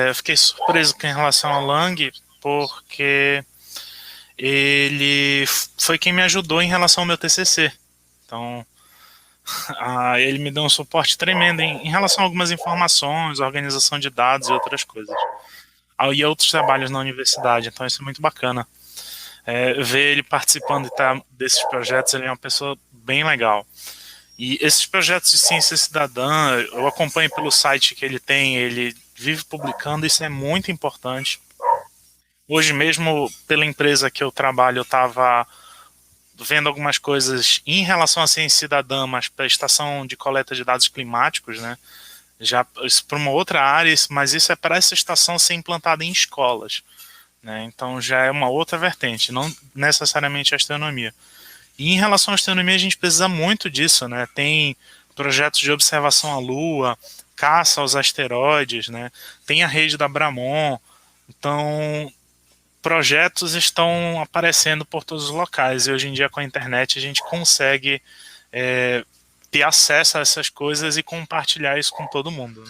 eu fiquei surpreso em relação ao Lang, porque ele foi quem me ajudou em relação ao meu TCC. Então, ele me deu um suporte tremendo em relação a algumas informações, organização de dados e outras coisas. E outros trabalhos na universidade, então isso é muito bacana. Ver ele participando desses projetos, ele é uma pessoa bem legal. E esses projetos de ciência cidadã, eu acompanho pelo site que ele tem, ele vive publicando, isso é muito importante. Hoje mesmo, pela empresa que eu trabalho, eu estava vendo algumas coisas em relação à ciência cidadã, mas para a estação de coleta de dados climáticos, né? Já para uma outra área, mas isso é para essa estação ser implantada em escolas, né? Então já é uma outra vertente, não necessariamente a astronomia. E em relação à astronomia, a gente precisa muito disso, né? Tem projetos de observação à Lua, caça aos asteroides, né? Tem a rede da Bramon. Então, projetos estão aparecendo por todos os locais. E hoje em dia, com a internet, a gente consegue ter acesso a essas coisas e compartilhar isso com todo mundo.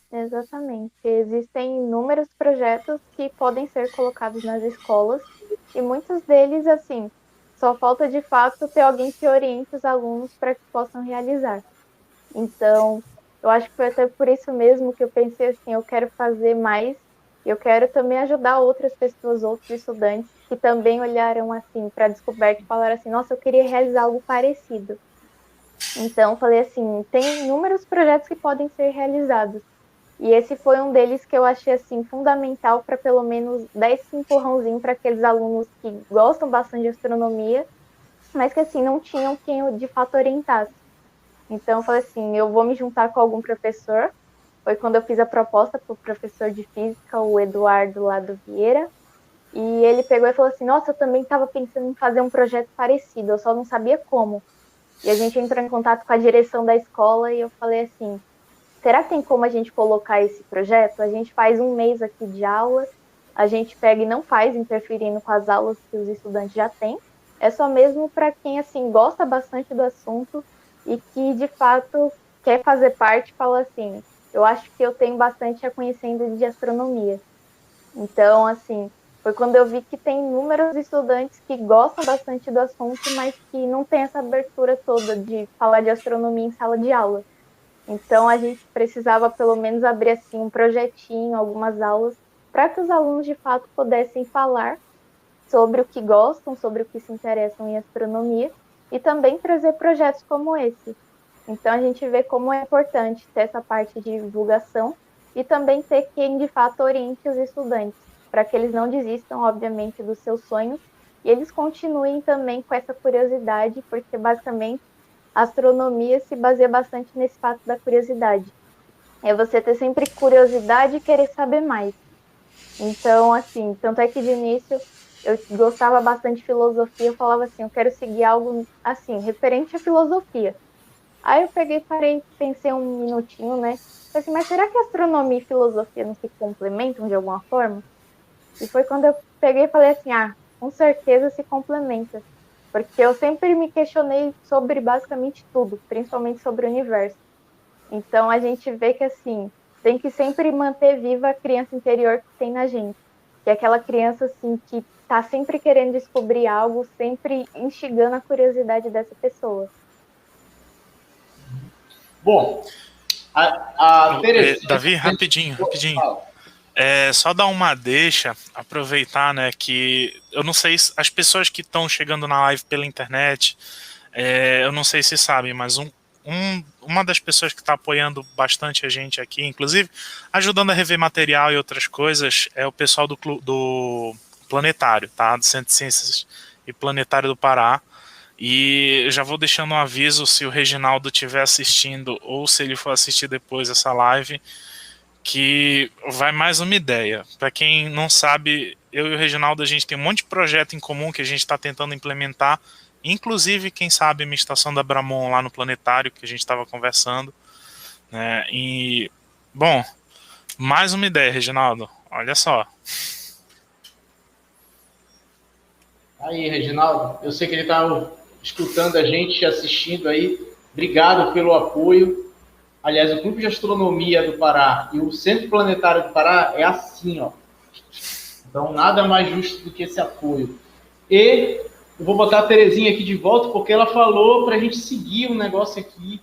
Exatamente. Existem inúmeros projetos que podem ser colocados nas escolas e muitos deles, assim, só falta de fato ter alguém que oriente os alunos para que possam realizar. Então, eu acho que foi até por isso mesmo que eu pensei assim, eu quero fazer mais, eu quero também ajudar outras pessoas, outros estudantes que também olharam assim para a descoberta e falaram assim, nossa, eu queria realizar algo parecido. Então, falei assim, tem inúmeros projetos que podem ser realizados. E esse foi um deles que eu achei assim fundamental para pelo menos dar esse empurrãozinho para aqueles alunos que gostam bastante de astronomia, mas que assim não tinham quem de fato orientasse. Então eu falei assim, eu vou me juntar com algum professor. Foi quando eu fiz a proposta para o professor de física, o Eduardo Lado Vieira, e ele pegou e falou assim, nossa, eu também estava pensando em fazer um projeto parecido, eu só não sabia como. E a gente entrou em contato com a direção da escola e eu falei assim, será que tem como a gente colocar esse projeto? A gente faz um mês aqui de aulas, a gente pega e não faz interferindo com as aulas que os estudantes já têm, é só mesmo para quem assim gosta bastante do assunto e que de fato quer fazer parte, fala assim, eu acho que eu tenho bastante a conhecendo de astronomia. Então, assim, foi quando eu vi que tem inúmeros estudantes que gostam bastante do assunto, mas que não tem essa abertura toda de falar de astronomia em sala de aula. Então, a gente precisava pelo menos abrir assim um projetinho, algumas aulas, para que os alunos de fato pudessem falar sobre o que gostam, sobre o que se interessam em astronomia e também trazer projetos como esse. Então, a gente vê como é importante ter essa parte de divulgação e também ter quem de fato oriente os estudantes, para que eles não desistam, obviamente, dos seus sonhos e eles continuem também com essa curiosidade, porque basicamente a astronomia se baseia bastante nesse fato da curiosidade. É você ter sempre curiosidade e querer saber mais. Então, assim, tanto é que de início eu gostava bastante de filosofia, eu falava assim, eu quero seguir algo assim, referente à filosofia. Aí eu peguei, parei, pensei um minutinho, né? Falei assim, mas será que astronomia e filosofia não se complementam de alguma forma? E foi quando eu peguei e falei assim, com certeza se complementa. Porque eu sempre me questionei sobre basicamente tudo, principalmente sobre o universo. Então a gente vê que assim, tem que sempre manter viva a criança interior que tem na gente. Que é aquela criança assim que tá sempre querendo descobrir algo, sempre instigando a curiosidade dessa pessoa. Bom, a Terezinha... Davi, rapidinho. Só dar uma deixa, aproveitar, né, que eu não sei se as pessoas que estão chegando na live pela internet, eu não sei se sabem, mas uma das pessoas que está apoiando bastante a gente aqui, inclusive ajudando a rever material e outras coisas, é o pessoal do Planetário, tá? Do Centro de Ciências e Planetário do Pará. E eu já vou deixando um aviso se o Reginaldo estiver assistindo ou se ele for assistir depois essa live, que vai mais uma ideia. Para quem não sabe, eu e o Reginaldo, a gente tem um monte de projeto em comum que a gente está tentando implementar, inclusive, quem sabe, a minha estação da Bramon lá no Planetário, que a gente estava conversando, né? E, bom, mais uma ideia, Reginaldo, olha só. Aí, Reginaldo, eu sei que ele está escutando a gente, assistindo aí. Obrigado pelo apoio. Aliás, o Clube de Astronomia do Pará e o Centro Planetário do Pará é assim, ó. Então, nada mais justo do que esse apoio. E eu vou botar a Terezinha aqui de volta, porque ela falou para a gente seguir um negócio aqui.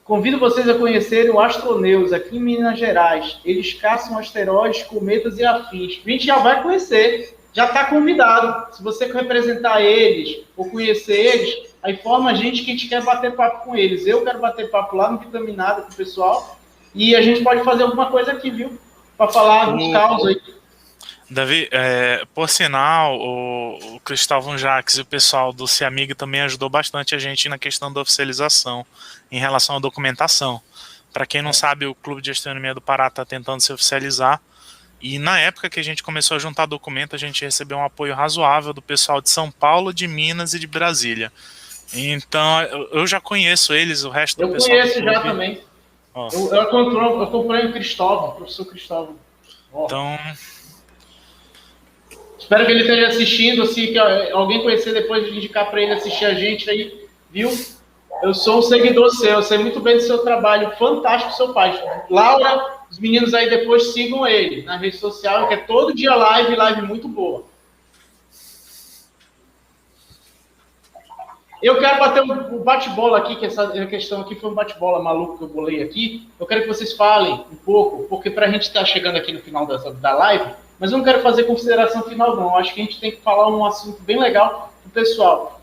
Convido vocês a conhecerem o Astroneus, aqui em Minas Gerais. Eles caçam asteroides, cometas e afins. A gente já vai conhecer, já está convidado. Se você representar eles ou conhecer eles, aí informa a gente que a gente quer bater papo com eles. Eu quero bater papo lá no Vitaminado com o pessoal. E a gente pode fazer alguma coisa aqui, viu? Para falar dos causos aí. Davi, por sinal, o Cristóvão Jacques e o pessoal do CIAMIG também ajudou bastante a gente na questão da oficialização em relação à documentação. Para quem não sabe, o Clube de Astronomia do Pará está tentando se oficializar, e na época que a gente começou a juntar documento, a gente recebeu um apoio razoável do pessoal de São Paulo, de Minas e de Brasília. Então, eu já conheço eles, o resto do pessoal. Eu conheço já também. Eu comprei o Cristóvão, o professor Cristóvão. Então... Espero que ele esteja assistindo, assim, que alguém conhecer depois de indicar para ele assistir a gente aí, viu? Eu sou um seguidor seu, eu sei muito bem do seu trabalho, fantástico seu pai. Laura, os meninos aí depois sigam ele na rede social, que é todo dia live muito boa. Eu quero bater um bate-bola aqui, que essa questão aqui foi um bate-bola maluco que eu bolei aqui. Eu quero que vocês falem um pouco, porque para a gente estar chegando aqui no final da live, mas eu não quero fazer consideração final, não. Acho que a gente tem que falar um assunto bem legal para o pessoal.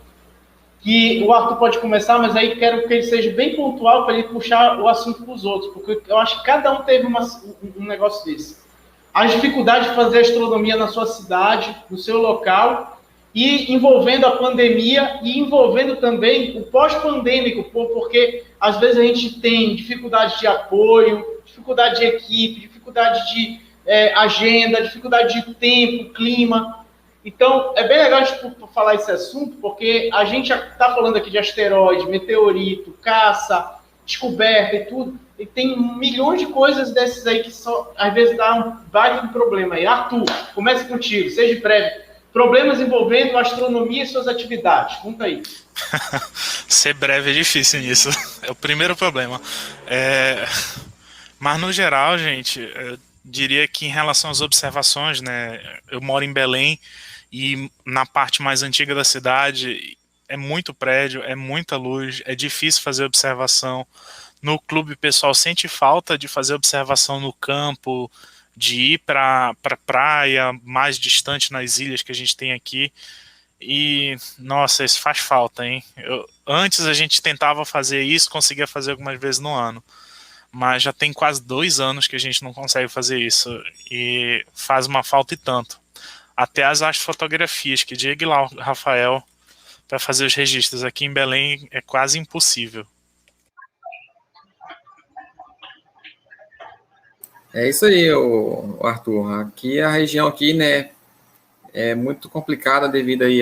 Que o Arthur pode começar, mas aí quero que ele seja bem pontual para ele puxar o assunto para os outros, porque eu acho que cada um teve um negócio desse. As dificuldades de fazer astronomia na sua cidade, no seu local, e envolvendo a pandemia e envolvendo também o pós-pandêmico, porque às vezes a gente tem dificuldade de apoio, dificuldade de equipe, dificuldade de agenda, dificuldade de tempo, clima. Então, é bem legal a gente falar esse assunto, porque a gente já está falando aqui de asteroide, meteorito, caça, descoberta e tudo, e tem milhões de coisas dessas aí que só, às vezes dá um baita problema aí. Arthur, comece contigo, seja breve. Problemas envolvendo astronomia e suas atividades. Conta aí. Ser breve é difícil nisso. É o primeiro problema. Mas, no geral, gente, eu diria que em relação às observações, né, eu moro em Belém e na parte mais antiga da cidade é muito prédio, é muita luz, é difícil fazer observação. No clube, o pessoal sente falta de fazer observação no campo, de ir para praia mais distante nas ilhas que a gente tem aqui. E, nossa, isso faz falta, hein? Antes a gente tentava fazer isso, conseguia fazer algumas vezes no ano. Mas já tem quase 2 anos que a gente não consegue fazer isso. E faz uma falta e tanto. Até as astrofotografias, que diga lá o Rafael, para fazer os registros. Aqui em Belém é quase impossível. É isso aí, o Arthur. Aqui a região aqui, né, é muito complicada devido aí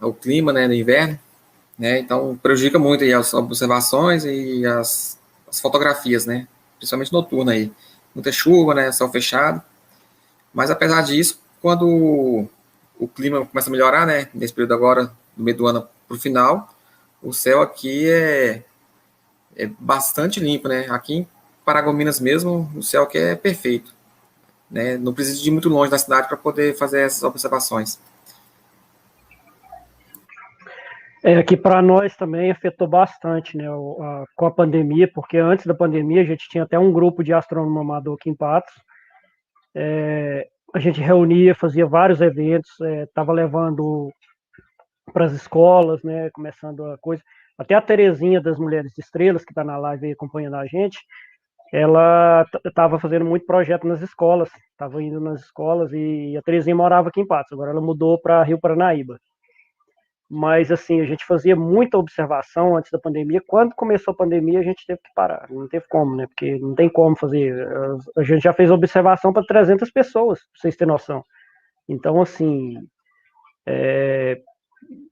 ao clima, né, do inverno, né? Então prejudica muito aí as observações e as fotografias, né? Principalmente noturna aí. Muita chuva, né? Céu fechado. Mas, apesar disso, quando o clima começa a melhorar, né, nesse período agora, do meio do ano para o final, o céu aqui é bastante limpo, né? Aqui em Paragominas mesmo, o céu aqui é perfeito, né? Não precisa de ir muito longe da cidade para poder fazer essas observações. Aqui para nós também afetou bastante, né, com a pandemia, porque antes da pandemia a gente tinha até um grupo de astrônomo amador aqui em Patos. A gente reunia, fazia vários eventos, estava levando para as escolas, né, começando a coisa. Até a Terezinha das Mulheres de Estrelas, que está na live aí acompanhando a gente, ela estava fazendo muito projeto nas escolas, estava indo nas escolas, e a Terezinha morava aqui em Patos, agora ela mudou para Rio Paranaíba. Mas, assim, a gente fazia muita observação antes da pandemia. Quando começou a pandemia, a gente teve que parar. Não teve como, né? Porque não tem como fazer. A gente já fez observação para 300 pessoas, para vocês terem noção. Então, assim,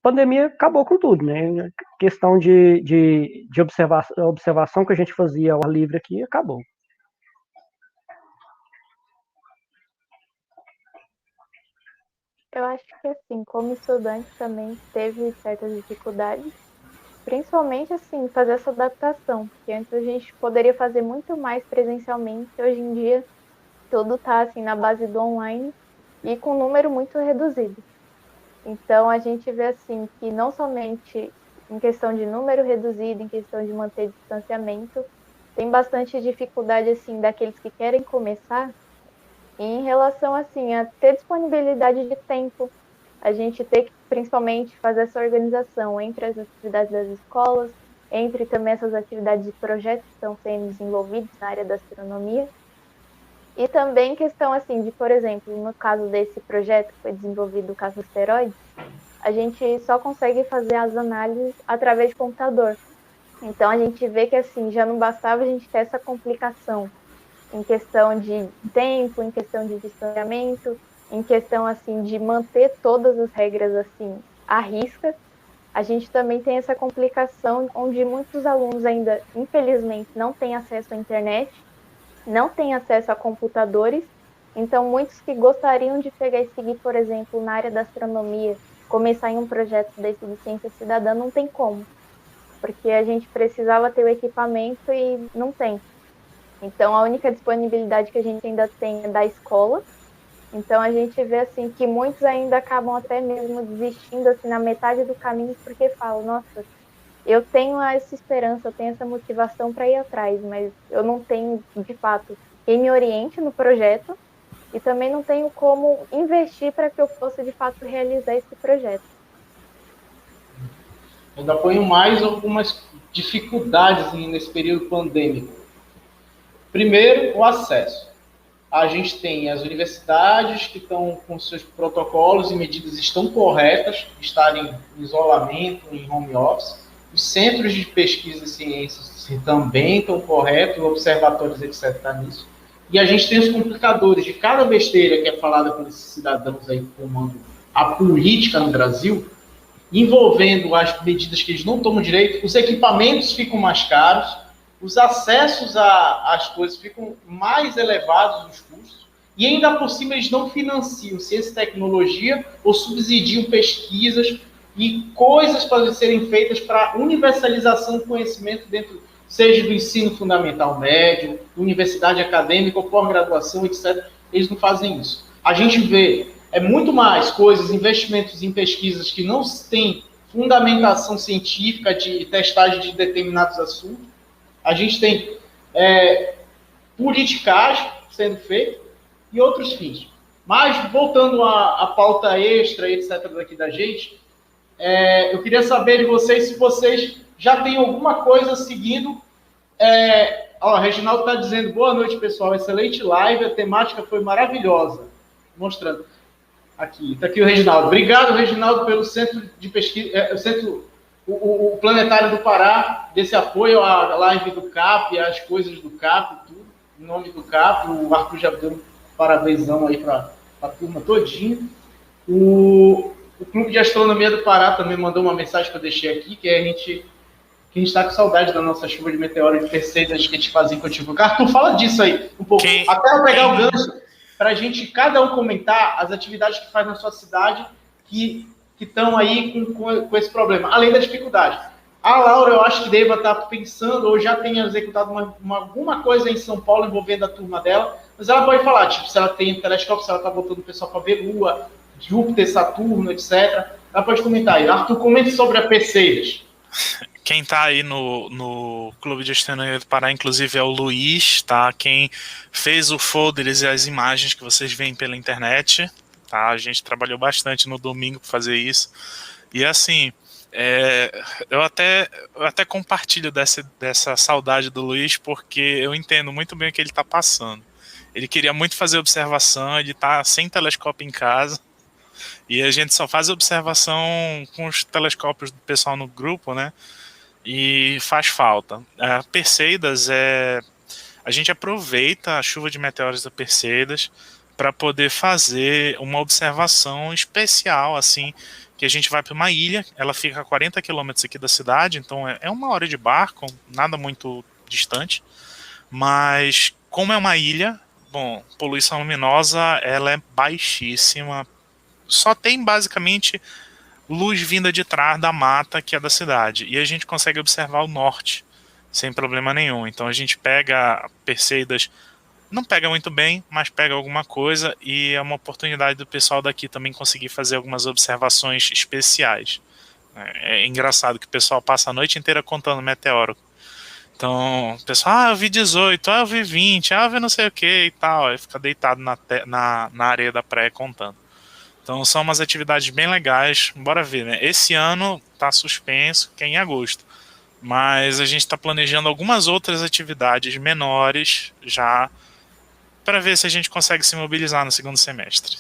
pandemia acabou com tudo, né? Questão de observação que a gente fazia ao ar livre aqui, acabou. Eu acho que, assim, como estudante também teve certas dificuldades, principalmente, assim, fazer essa adaptação, porque antes a gente poderia fazer muito mais presencialmente, hoje em dia tudo está, assim, na base do online e com um número muito reduzido. Então, a gente vê, assim, que não somente em questão de número reduzido, em questão de manter distanciamento, tem bastante dificuldade, assim, daqueles que querem começar, em relação, assim, a ter disponibilidade de tempo, a gente ter que, principalmente, fazer essa organização entre as atividades das escolas, entre também essas atividades de projetos que estão sendo desenvolvidos na área da astronomia, e também questão, assim, de, por exemplo, no caso desse projeto que foi desenvolvido, o caso asteroides, a gente só consegue fazer as análises através de computador. Então, a gente vê que, assim, já não bastava a gente ter essa complicação em questão de tempo, em questão de distanciamento, em questão, assim, de manter todas as regras, assim, à risca. A gente também tem essa complicação onde muitos alunos ainda, infelizmente, não têm acesso à internet, não têm acesso a computadores. Então, muitos que gostariam de pegar e seguir, por exemplo, na área da astronomia, começar em um projeto desse de ciência cidadã, não tem como, porque a gente precisava ter o equipamento e não tem. Então, a única disponibilidade que a gente ainda tem é da escola. Então, a gente vê, assim, que muitos ainda acabam até mesmo desistindo, assim, na metade do caminho, porque falam, nossa, eu tenho essa esperança, eu tenho essa motivação para ir atrás, mas eu não tenho, de fato, quem me oriente no projeto e também não tenho como investir para que eu possa, de fato, realizar esse projeto. Ainda ponho mais algumas dificuldades nesse período pandêmico. Primeiro, o acesso. A gente tem as universidades que estão com seus protocolos e medidas estão corretas, estarem em isolamento, em home office. Os centros de pesquisa e ciências também estão corretos, observatórios, etc. Tá nisso. E a gente tem os complicadores de cada besteira que é falada por esses cidadãos aí que comandam a política no Brasil, envolvendo as medidas que eles não tomam direito, os equipamentos ficam mais caros, os acessos às coisas ficam mais elevados nos custos, e ainda por cima eles não financiam ciência e tecnologia ou subsidiam pesquisas e coisas para serem feitas para universalização do conhecimento dentro, seja do ensino fundamental médio, universidade acadêmica ou pós-graduação, etc. Eles não fazem isso. A gente vê muito mais coisas, investimentos em pesquisas que não têm fundamentação científica de testagem de determinados assuntos. A gente tem politicagem sendo feita e outros fins. Mas, voltando à pauta extra, etc., daqui da gente, eu queria saber de vocês se vocês já têm alguma coisa seguindo. O Reginaldo está dizendo, boa noite, pessoal, excelente live, a temática foi maravilhosa. Mostrando. Aqui, está aqui o Reginaldo. Obrigado, Reginaldo, pelo centro de pesquisa, o Planetário do Pará, desse apoio à live do CAP, às coisas do CAP, tudo, em nome do CAP. O Arthur já deu um parabénsão aí para a turma todinha. O Clube de Astronomia do Pará também mandou uma mensagem que eu deixei aqui, que a gente está com saudade da nossa chuva de meteoro de Perseidas que a gente fazia em Cotivuca. Arthur, fala disso aí um pouco. Até eu pegar o gancho para a gente, cada um, comentar as atividades que faz na sua cidade que estão aí com esse problema, além da dificuldade. A Laura, eu acho que deva estar pensando, ou já tenha executado alguma coisa em São Paulo envolvendo a turma dela, mas ela pode falar, tipo, se ela tem telescópio, se ela está botando o pessoal para ver Lua, Júpiter, Saturno, etc. Ela pode comentar aí. Arthur, comente sobre a Perseidas. Quem está aí no Clube de Astronomia do Pará, inclusive, é o Luiz, tá? Quem fez o folder e as imagens que vocês veem pela internet, tá? A gente trabalhou bastante no domingo para fazer isso. E assim, eu até compartilho dessa saudade do Luiz, porque eu entendo muito bem o que ele está passando. Ele queria muito fazer observação, ele está sem telescópio em casa, e a gente só faz observação com os telescópios do pessoal no grupo, né? E faz falta. A Perseidas a gente aproveita a chuva de meteoros da Perseidas para poder fazer uma observação especial, assim, que a gente vai para uma ilha, ela fica a 40 quilômetros aqui da cidade, então é 1 hora de barco, nada muito distante, mas como é uma ilha, bom, poluição luminosa, ela é baixíssima, só tem basicamente luz vinda de trás da mata que é da cidade, e a gente consegue observar o norte sem problema nenhum. Então a gente pega Perseidas, não pega muito bem, mas pega alguma coisa, e é uma oportunidade do pessoal daqui também conseguir fazer algumas observações especiais. É engraçado que o pessoal passa a noite inteira contando meteoro. Então, o pessoal, eu vi 18, eu vi 20, eu vi não sei o que e tal, aí fica deitado na areia da praia contando. Então são umas atividades bem legais, bora ver, né? Esse ano tá suspenso, que é em agosto, mas a gente está planejando algumas outras atividades menores já para ver se a gente consegue se mobilizar no segundo semestre.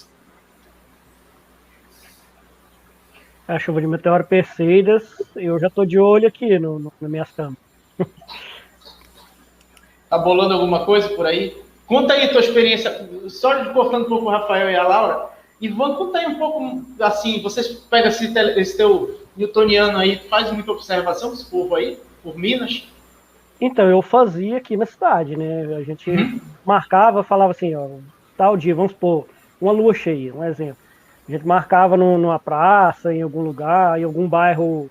A chuva de meteoro Perseidas, eu já tô de olho aqui na minha thumb. Tá bolando alguma coisa por aí? Conta aí a tua experiência, só cortando um pouco o Rafael e a Laura. Ivan, conta aí um pouco, assim, vocês pegam esse teu newtoniano aí, faz muita observação desse povo aí, por Minas? Então, eu fazia aqui na cidade, né? A gente marcava, falava assim, ó, tal dia, vamos supor, uma lua cheia, um exemplo. A gente marcava numa praça, em algum lugar, em algum bairro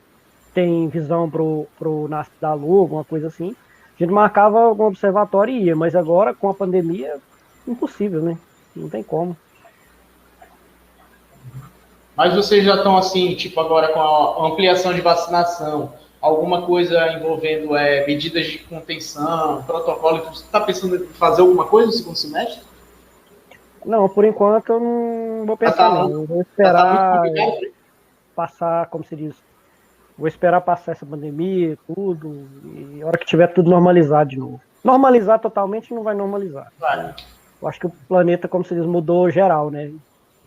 tem visão pro nascer da lua, alguma coisa assim. A gente marcava algum observatório e ia, mas agora, com a pandemia, impossível, né? Não tem como. Mas vocês já estão assim, tipo agora com a ampliação de vacinação, alguma coisa envolvendo medidas de contenção, protocolo, você está pensando em fazer alguma coisa no segundo semestre? Não, por enquanto eu não vou pensar não. Eu vou esperar passar, como se diz, vou esperar passar essa pandemia, tudo, e a hora que tiver tudo normalizado de novo. Normalizar totalmente não vai normalizar. Vai. Eu acho que o planeta, como se diz, mudou geral, né?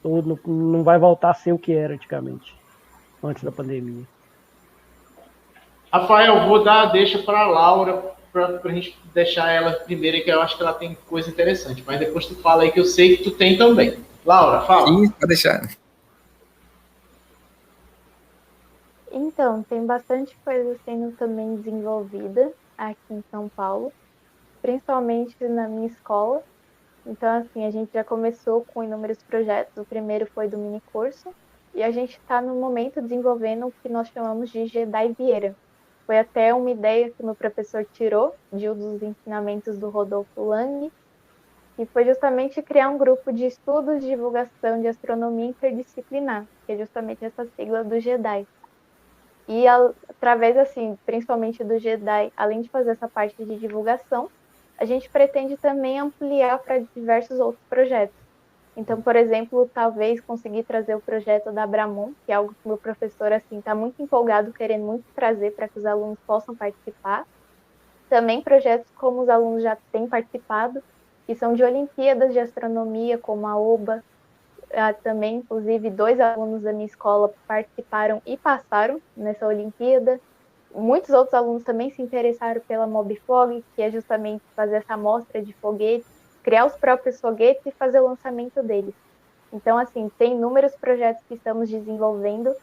Tudo não vai voltar a ser o que era antigamente, antes da pandemia. Rafael, vou dar a deixa para a Laura, para a gente deixar ela primeiro, que eu acho que ela tem coisa interessante. Mas depois tu fala aí que eu sei que tu tem também. Laura, fala. Sim, pode deixar. Então, tem bastante coisa sendo também desenvolvida aqui em São Paulo, principalmente na minha escola. Então, assim, a gente já começou com inúmeros projetos. O primeiro foi do mini curso, e a gente está no momento desenvolvendo o que nós chamamos de Jedi Vieira. Foi até uma ideia que o meu professor tirou de um dos ensinamentos do Rodolfo Lang, e foi justamente criar um grupo de estudos de divulgação de astronomia interdisciplinar, que é justamente essa sigla do Jedi. E através, assim, principalmente do Jedi, além de fazer essa parte de divulgação, a gente pretende também ampliar para diversos outros projetos. Então, por exemplo, talvez conseguir trazer o projeto da Abramon, que é algo que o meu professor está muito empolgado, querendo muito trazer para que os alunos possam participar. Também projetos como os alunos já têm participado, que são de Olimpíadas de Astronomia, como a OBA. Também, inclusive, 2 alunos da minha escola participaram e passaram nessa Olimpíada. Muitos outros alunos também se interessaram pela Mobfog, que é justamente fazer essa amostra de foguetes, criar os próprios foguetes e fazer o lançamento deles. Então, assim, tem inúmeros projetos que estamos desenvolvendo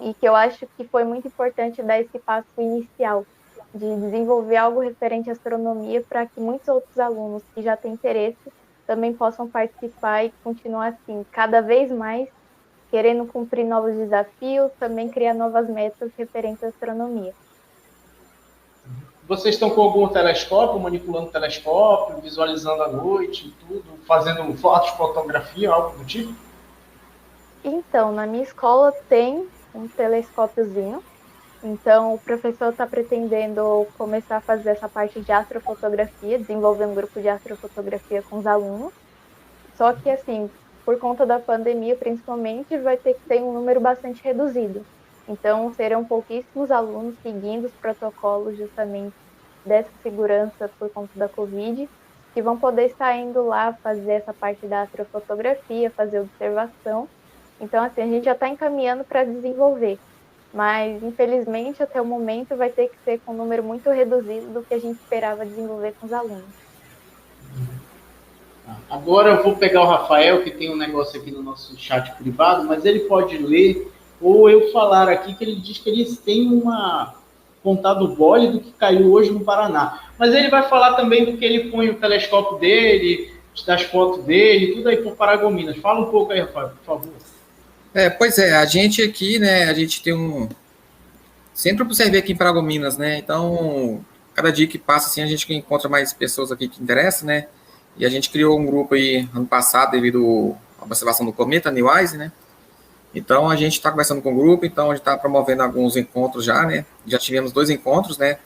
e que eu acho que foi muito importante dar esse passo inicial, de desenvolver algo referente à astronomia para que muitos outros alunos que já têm interesse também possam participar e continuar assim, cada vez mais querendo cumprir novos desafios, também criar novas metas referentes à astronomia. Vocês estão com algum telescópio, manipulando o telescópio, visualizando à noite, tudo, fazendo fotos, fotografia, algo do tipo? Então, na minha escola tem um telescópiozinho. Então, o professor está pretendendo começar a fazer essa parte de astrofotografia, desenvolver um grupo de astrofotografia com os alunos. Só que, assim, por conta da pandemia, principalmente, vai ter que ter um número bastante reduzido. Então, serão pouquíssimos alunos seguindo os protocolos justamente dessa segurança por conta da Covid, que vão poder estar indo lá fazer essa parte da astrofotografia, fazer observação. Então, assim, a gente já está encaminhando para desenvolver. Mas, infelizmente, até o momento, vai ter que ser com um número muito reduzido do que a gente esperava desenvolver com os alunos. Agora eu vou pegar o Rafael, que tem um negócio aqui no nosso chat privado, mas ele pode ler, ou eu falar aqui, que ele diz que eles têm uma contado bole do que caiu hoje no Paraná. Mas ele vai falar também do que ele põe o telescópio dele, das fotos dele, tudo aí por Paragominas. Fala um pouco aí, Rafael, por favor. Pois é, a gente aqui, né, a gente tem sempre observei aqui em Paragominas, né, então, cada dia que passa, assim, a gente encontra mais pessoas aqui que interessam, né, e a gente criou um grupo aí, ano passado, devido à observação do cometa Neowise, né, então a gente está conversando com o grupo, então a gente está promovendo alguns encontros já, né, já tivemos 2 encontros, né,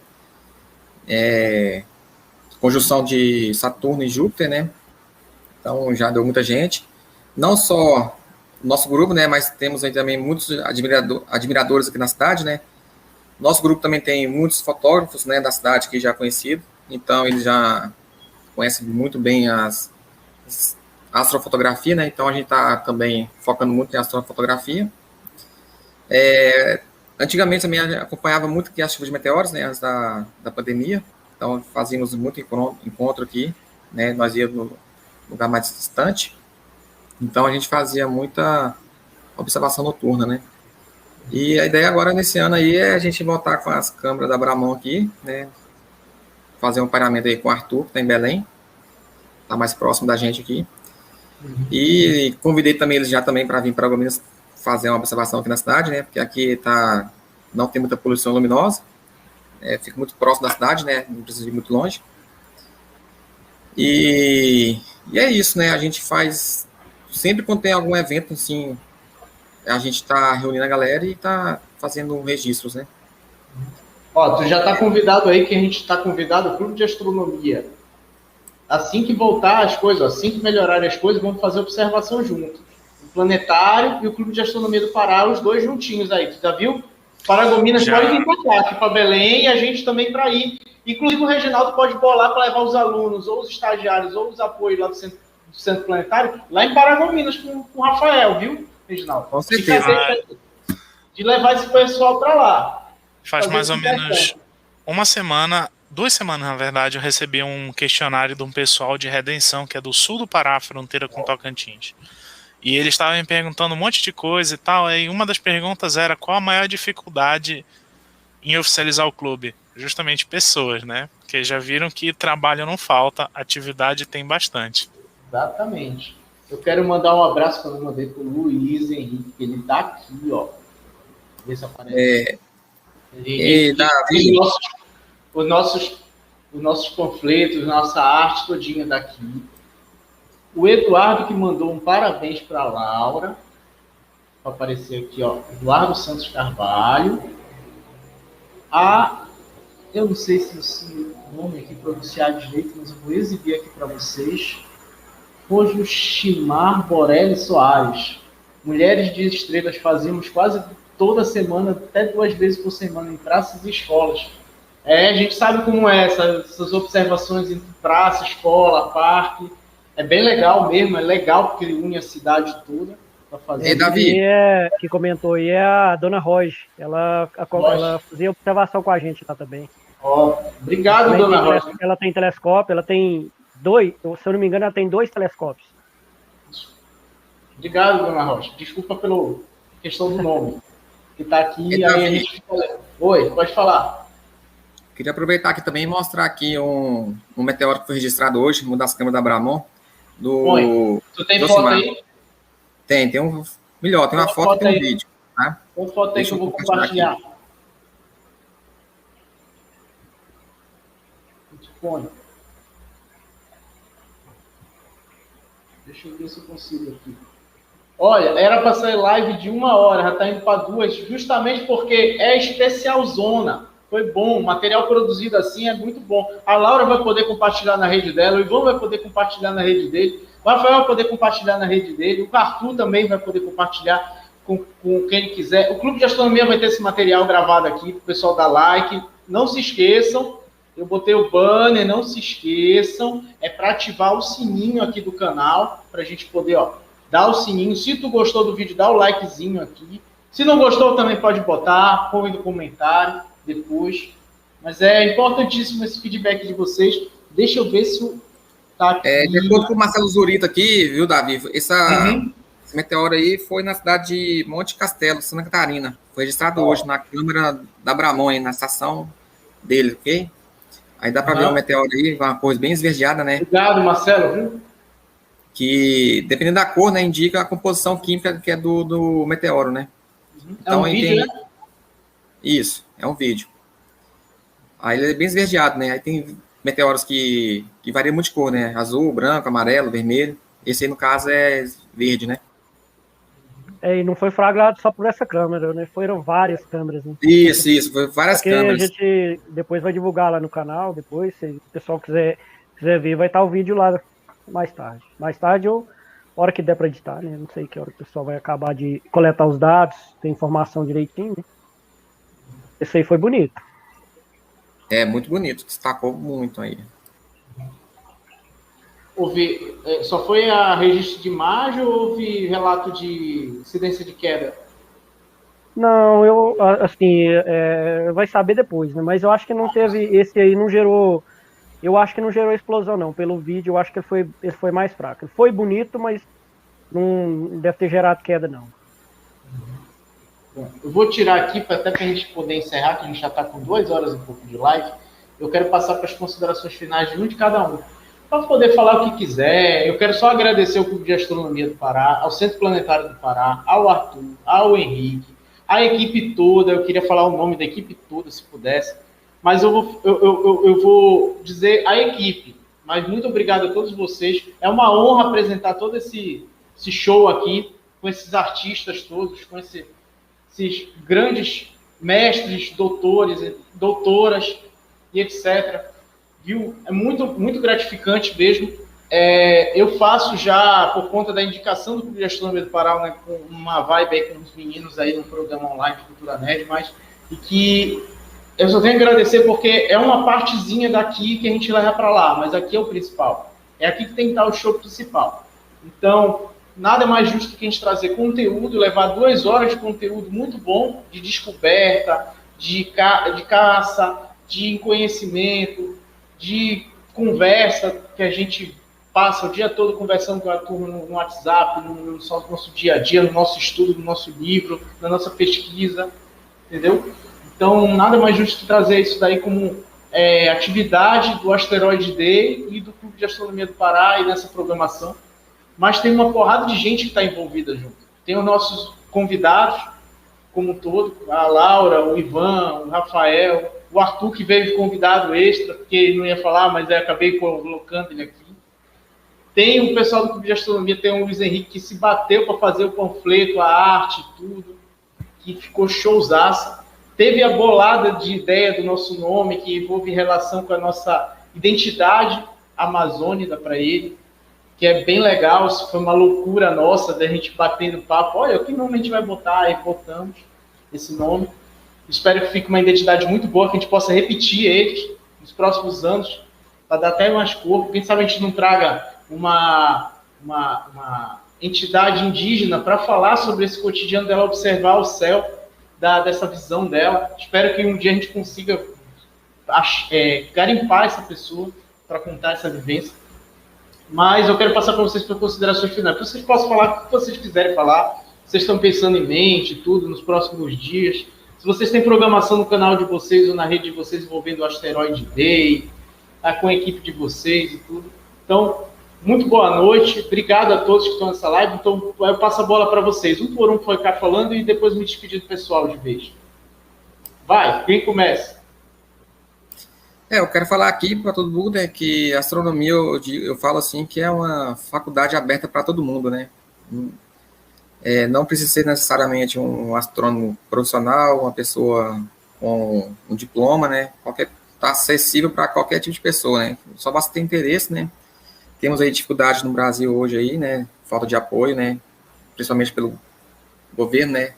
conjunção de Saturno e Júpiter, né, então já deu muita gente, não só nosso grupo, né, mas temos aí também muitos admiradores aqui na cidade, né. Nosso grupo também tem muitos fotógrafos, né, da cidade que já conhecido, então eles já conhecem muito bem a astrofotografia, né, então a gente está também focando muito em astrofotografia. Antigamente também acompanhava muito aqui as chuvas de meteoros, né, antes da pandemia, então fazíamos muito encontro aqui, né, nós íamos no lugar mais distante. Então, a gente fazia muita observação noturna, né? E a ideia agora, nesse ano aí, é a gente voltar com as câmeras da Bramon aqui, né? Fazer um pareamento aí com o Arthur, que está em Belém. Está mais próximo da gente aqui. E convidei também eles já também para vir para Goiás fazer uma observação aqui na cidade, né? Porque aqui não tem muita poluição luminosa. Fica muito próximo da cidade, né? Não precisa ir muito longe. E é isso, né? A gente faz... Sempre quando tem algum evento, assim, a gente está reunindo a galera e está fazendo registros, né? Ó, tu já está convidado aí, que a gente está convidado, o Clube de Astronomia. Assim que voltar as coisas, assim que melhorarem as coisas, vamos fazer observação junto. O Planetário e o Clube de Astronomia do Pará, os dois juntinhos aí, tu já viu? Paragominas pode vir para cá, aqui para Belém, e a gente também para ir. Inclusive o Reginaldo pode bolar para levar os alunos, ou os estagiários, ou os apoios lá do Centro Planetário, lá em Paragominas com o Rafael, viu, Reginaldo? Com certeza. De levar esse pessoal para lá. Faz mais ou menos uma semana, 2 semanas, na verdade, eu recebi um questionário de um pessoal de Redenção, que é do sul do Pará, fronteira com Tocantins. E eles estavam me perguntando um monte de coisa e tal, e uma das perguntas era qual a maior dificuldade em oficializar o clube? Justamente pessoas, né? Porque já viram que trabalho não falta, atividade tem bastante. Exatamente. Eu quero mandar um abraço que eu mandei para o Luiz Henrique, que ele está aqui, ó. Vê se aparece. Os nossos panfletos, nossa arte todinha daqui. O Eduardo que mandou um parabéns para a Laura. Vai aparecer aqui, ó. Eduardo Santos Carvalho. Eu não sei se o nome aqui pronunciar direito, mas eu vou exibir aqui para vocês. Rojuchimar Borelli Soares. Mulheres de Estrelas fazíamos quase toda semana, até 2 vezes por semana, em praças e escolas. A gente sabe como é essas observações entre praça, escola, parque. É bem legal mesmo, é legal porque une a cidade toda para fazer. Davi. Que comentou aí é a dona Roge. Ela fazia observação com a gente lá também. Obrigado, dona Roge. Ela tem telescópio, ela tem 2, se eu não me engano, ela tem 2 telescópios. Obrigado, dona Rocha. Desculpa pela questão do nome. Que está aqui, aí a gente fica... Oi, pode falar. Queria aproveitar aqui também e mostrar aqui um meteoro que foi registrado hoje, uma das câmeras da Bramon. do Tu tem foto Josimar. aí? Tem um melhor, tem uma Põe foto e tem um aí. vídeo, tá? Põe foto aí Deixa que eu eu vou compartilhar compartilhar. A gente põe. Deixa eu ver se eu consigo aqui. Olha, era para sair live de 1 hora, já está indo para 2, justamente porque é especial zona. Foi bom, o material produzido assim é muito bom. A Laura vai poder compartilhar na rede dela, o Ivan vai poder compartilhar na rede dele, o Rafael vai poder compartilhar na rede dele, o Arthur também vai poder compartilhar com quem ele quiser. O Clube de Astronomia vai ter esse material gravado aqui, para o pessoal dar like. Não se esqueçam, eu botei o banner, não se esqueçam, é para ativar o sininho aqui do canal, para a gente poder, dar o sininho. Se tu gostou do vídeo, dá o likezinho aqui. Se não gostou, também pode botar, põe no comentário depois. Mas é importantíssimo esse feedback de vocês. Deixa eu ver se tá aqui. De acordo com o Marcelo Zurita aqui, viu, Davi? Esse meteoro aí foi na cidade de Monte Castelo, Santa Catarina. Foi registrado hoje na Câmara da Bramon, aí, na estação dele, ok? Aí dá para ver o meteoro aí, uma coisa bem esverdeada, né? Obrigado, Marcelo, viu? Que, dependendo da cor, né, indica a composição química que é do meteoro, né? Então, é um vídeo, né? Isso, é um vídeo. Aí ele é bem esverdeado, né? Aí tem meteoros que variam muito de cor, né? Azul, branco, amarelo, vermelho. Esse aí, no caso, é verde, né? E não foi flagrado só por essa câmera, né? Foram várias câmeras. Né? Isso, foi várias Porque câmeras. a gente depois vai divulgar lá no canal, depois, se o pessoal quiser ver, vai estar o vídeo lá mais tarde. Mais tarde ou hora que der para editar, né? Não sei que hora o pessoal vai acabar de coletar os dados, ter informação direitinho, né? Esse aí foi bonito. É, muito bonito, destacou muito aí. Só foi a registro de imagem ou houve relato de incidência de queda? Não, vai saber depois, né? Mas eu acho que não teve, esse aí não gerou, eu acho que não gerou explosão não, pelo vídeo eu acho que ele foi mais fraco. Ele foi bonito, mas não deve ter gerado queda não. Bom, eu vou tirar aqui até para a gente poder encerrar, que a gente já está com 2 horas e pouco de live. Eu quero passar para as considerações finais de um de cada um. Para poder falar o que quiser, eu quero só agradecer ao Clube de Astronomia do Pará, ao Centro Planetário do Pará, ao Arthur, ao Henrique, à equipe toda. Eu queria falar o nome da equipe toda, se pudesse, mas eu vou dizer a equipe. Mas muito obrigado a todos vocês. É uma honra apresentar todo esse show aqui, com esses artistas todos, com esses grandes mestres, doutores, doutoras e etc., viu? É muito, muito gratificante mesmo. Eu faço já, por conta da indicação do Clube de Astronomia do Pará, né, com uma vibe aí com os meninos aí no programa online de Cultura Nerd, e que eu só tenho que agradecer porque é uma partezinha daqui que a gente leva para lá, mas aqui é o principal. É aqui que tem que estar o show principal. Então, nada mais justo que a gente trazer conteúdo, levar 2 horas de conteúdo muito bom, de descoberta, de caça, de conhecimento, de conversa, que a gente passa o dia todo conversando com a turma no WhatsApp, no nosso dia a dia, no nosso estudo, no nosso livro, na nossa pesquisa, entendeu? Então, nada mais justo que trazer isso daí como atividade do Asteroid Day e do Clube de Astronomia do Pará e nessa programação. Mas tem uma porrada de gente que está envolvida junto. Tem os nossos convidados, como um todo, a Laura, o Ivan, o Rafael, o Arthur, que veio convidado extra, porque ele não ia falar, mas eu acabei colocando ele aqui. Tem o pessoal do Clube de Astronomia, tem o Luiz Henrique, que se bateu para fazer o panfleto, a arte, tudo, que ficou showzaça. Teve a bolada de ideia do nosso nome, que envolve relação com a nossa identidade amazônica para ele, que é bem legal. Isso foi uma loucura nossa, da gente batendo papo. Olha, que nome a gente vai botar? Aí botamos esse nome. Espero que fique uma identidade muito boa, que a gente possa repetir eles nos próximos anos, para dar até mais corpo. Quem sabe a gente não traga uma entidade indígena para falar sobre esse cotidiano dela, observar o céu, dessa visão dela. Espero que um dia a gente consiga garimpar essa pessoa para contar essa vivência. Mas eu quero passar para vocês para considerações finais. Para vocês possam falar o que vocês quiserem falar. Vocês estão pensando em mente, tudo, nos próximos dias. Se vocês têm programação no canal de vocês ou na rede de vocês envolvendo o Asteroid Day, com a equipe de vocês e tudo. Então, Muito boa noite, obrigado a todos que estão nessa live. Então, eu passo a bola para vocês. Um por um foi ficar falando e depois me despedir do pessoal de vez. Vai, quem começa? Eu quero falar aqui para todo mundo que a astronomia, eu falo assim, que é uma faculdade aberta para todo mundo, né? Não precisa ser necessariamente um astrônomo profissional, uma pessoa com um diploma, né? Está acessível para qualquer tipo de pessoa, né? Só basta ter interesse, né? Temos aí dificuldade no Brasil hoje aí, né? Falta de apoio, né? Principalmente pelo governo, né?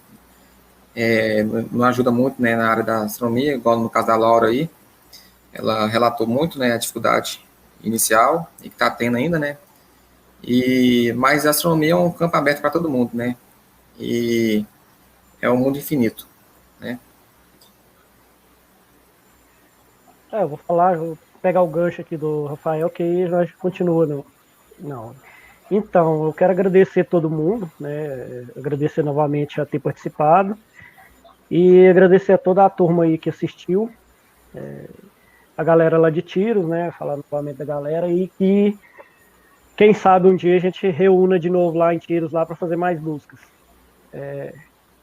Não ajuda muito, né? Na área da astronomia, igual no caso da Laura aí. Ela relatou muito, né? A dificuldade inicial e que está tendo ainda, né? Mas a astronomia é um campo aberto para todo mundo, né? E é um mundo infinito, né? Eu vou falar, vou pegar o gancho aqui do Rafael, que aí a gente continua. Não. Então, eu quero agradecer todo mundo, né? Agradecer novamente a ter participado e agradecer a toda a turma aí que assistiu, a galera lá de Tiros, né? Falar novamente da galera e que quem sabe um dia a gente reúna de novo lá em Tiros lá para fazer mais buscas.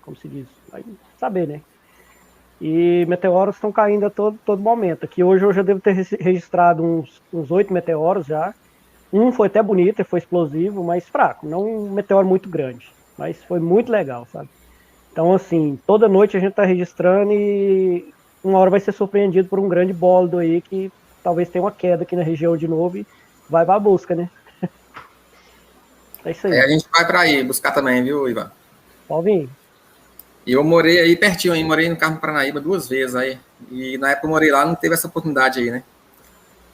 Como se diz? Vai saber, né? E meteoros estão caindo a todo momento. Aqui hoje eu já devo ter registrado uns 8 meteoros já. Um foi até bonito, foi explosivo, mas fraco. Não um meteoro muito grande, mas foi muito legal, sabe? Então, assim, toda noite a gente está registrando e uma hora vai ser surpreendido por um grande bólido aí que talvez tenha uma queda aqui na região de novo e vai para a busca, né? É isso aí. A gente vai para aí buscar também, viu, Ivan? Pode vir. E eu morei aí pertinho, aí, morei no Carmo Paranaíba 2 vezes aí. E na época eu morei lá, não teve essa oportunidade aí, né?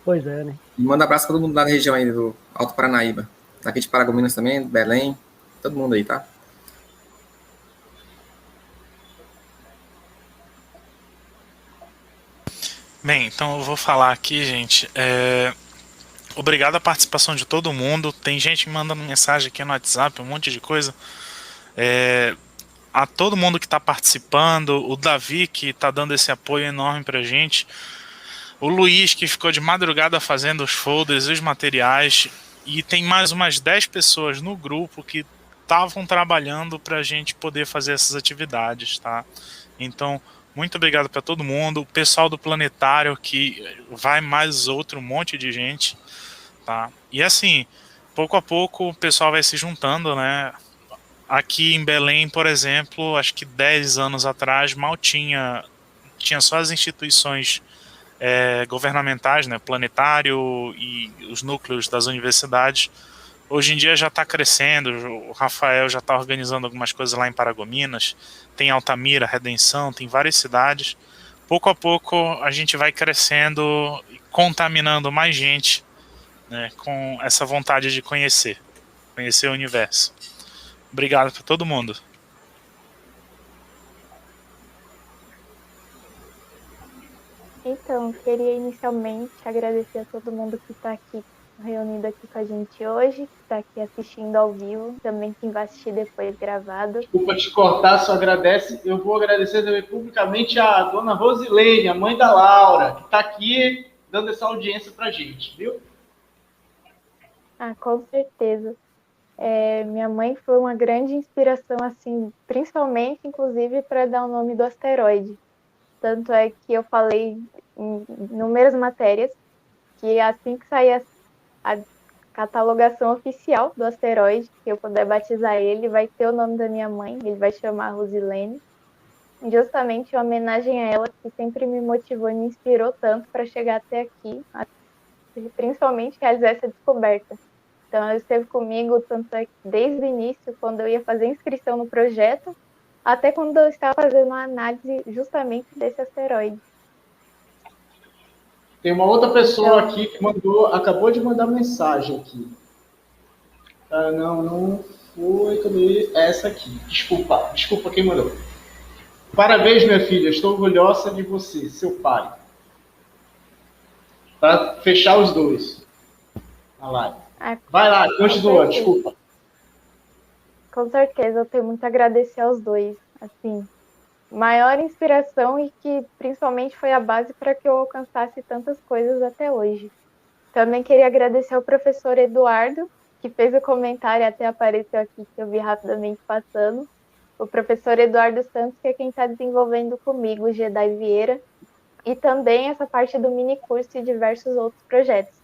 Pois é, né? E manda abraço para todo mundo lá da região aí do Alto Paranaíba. Daqui de Paragominas também, Belém, todo mundo aí, tá? Bem, então eu vou falar aqui, gente. Obrigado a participação de todo mundo. Tem gente me mandando mensagem aqui no WhatsApp, um monte de coisa. A todo mundo que está participando, o Davi que está dando esse apoio enorme pra gente, o Luiz que ficou de madrugada fazendo os folders, os materiais, e tem mais umas 10 pessoas no grupo que estavam trabalhando para a gente poder fazer essas atividades, tá? Então, muito obrigado para todo mundo, o pessoal do planetário que vai mais outro monte de gente, tá? E assim, pouco a pouco o pessoal vai se juntando, né? Aqui em Belém, por exemplo, acho que 10 anos atrás mal tinha só as instituições governamentais, né, planetário e os núcleos das universidades. Hoje em dia já está crescendo, o Rafael já está organizando algumas coisas lá em Paragominas, tem Altamira, Redenção, tem várias cidades. Pouco a pouco a gente vai crescendo e contaminando mais gente, né, com essa vontade de conhecer o universo. Obrigado para todo mundo. Então, queria inicialmente agradecer a todo mundo que está aqui reunido aqui com a gente hoje, que está aqui assistindo ao vivo, também quem vai assistir depois gravado. Desculpa te cortar, só agradece. Eu vou agradecer também publicamente a dona Rosilene, a mãe da Laura, que está aqui dando essa audiência para a gente, viu? Ah, com certeza. Minha mãe foi uma grande inspiração, assim, principalmente, inclusive, para dar o nome do asteroide. Tanto é que eu falei em inúmeras matérias que assim que sair a catalogação oficial do asteroide, que eu puder batizar ele, vai ter o nome da minha mãe, ele vai chamar Rosilene, justamente em homenagem a ela, que sempre me motivou e me inspirou tanto para chegar até aqui, principalmente realizar essa descoberta. Então, ela esteve comigo tanto é que desde o início, quando eu ia fazer inscrição no projeto, até quando eu estava fazendo a análise justamente desse asteroide. Tem uma outra pessoa aqui que acabou de mandar mensagem aqui. Não foi, cadê? Essa aqui. Desculpa quem mandou. Parabéns, minha filha, estou orgulhosa de você, seu pai. Para fechar os dois na live. Vai lá, continua, desculpa. Com certeza, eu tenho muito a agradecer aos dois. Assim, maior inspiração e que principalmente foi a base para que eu alcançasse tantas coisas até hoje. Também queria agradecer ao professor Eduardo, que fez o comentário, até apareceu aqui, que eu vi rapidamente passando. O professor Eduardo Santos, que é quem está desenvolvendo comigo o Jedi Vieira, e também essa parte do mini curso e diversos outros projetos.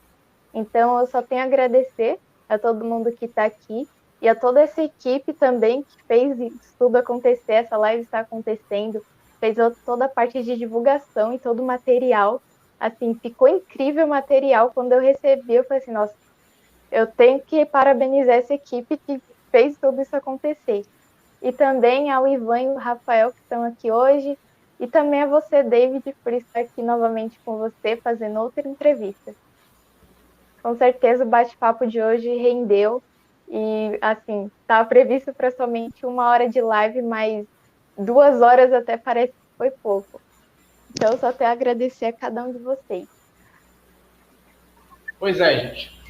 Então, eu só tenho a agradecer a todo mundo que está aqui e a toda essa equipe também que fez isso tudo acontecer, essa live está acontecendo, fez toda a parte de divulgação e todo o material. Assim, ficou incrível o material. Quando eu recebi, eu falei assim, nossa, eu tenho que parabenizar essa equipe que fez tudo isso acontecer. E também ao Ivan e o Rafael que estão aqui hoje, e também a você, David, por estar aqui novamente com você, fazendo outra entrevista. Com certeza o bate-papo de hoje rendeu, e assim, estava previsto para somente 1 hora de live, mas 2 horas até parece que foi pouco. Então, só tenho a agradecer a cada um de vocês. Pois é, gente.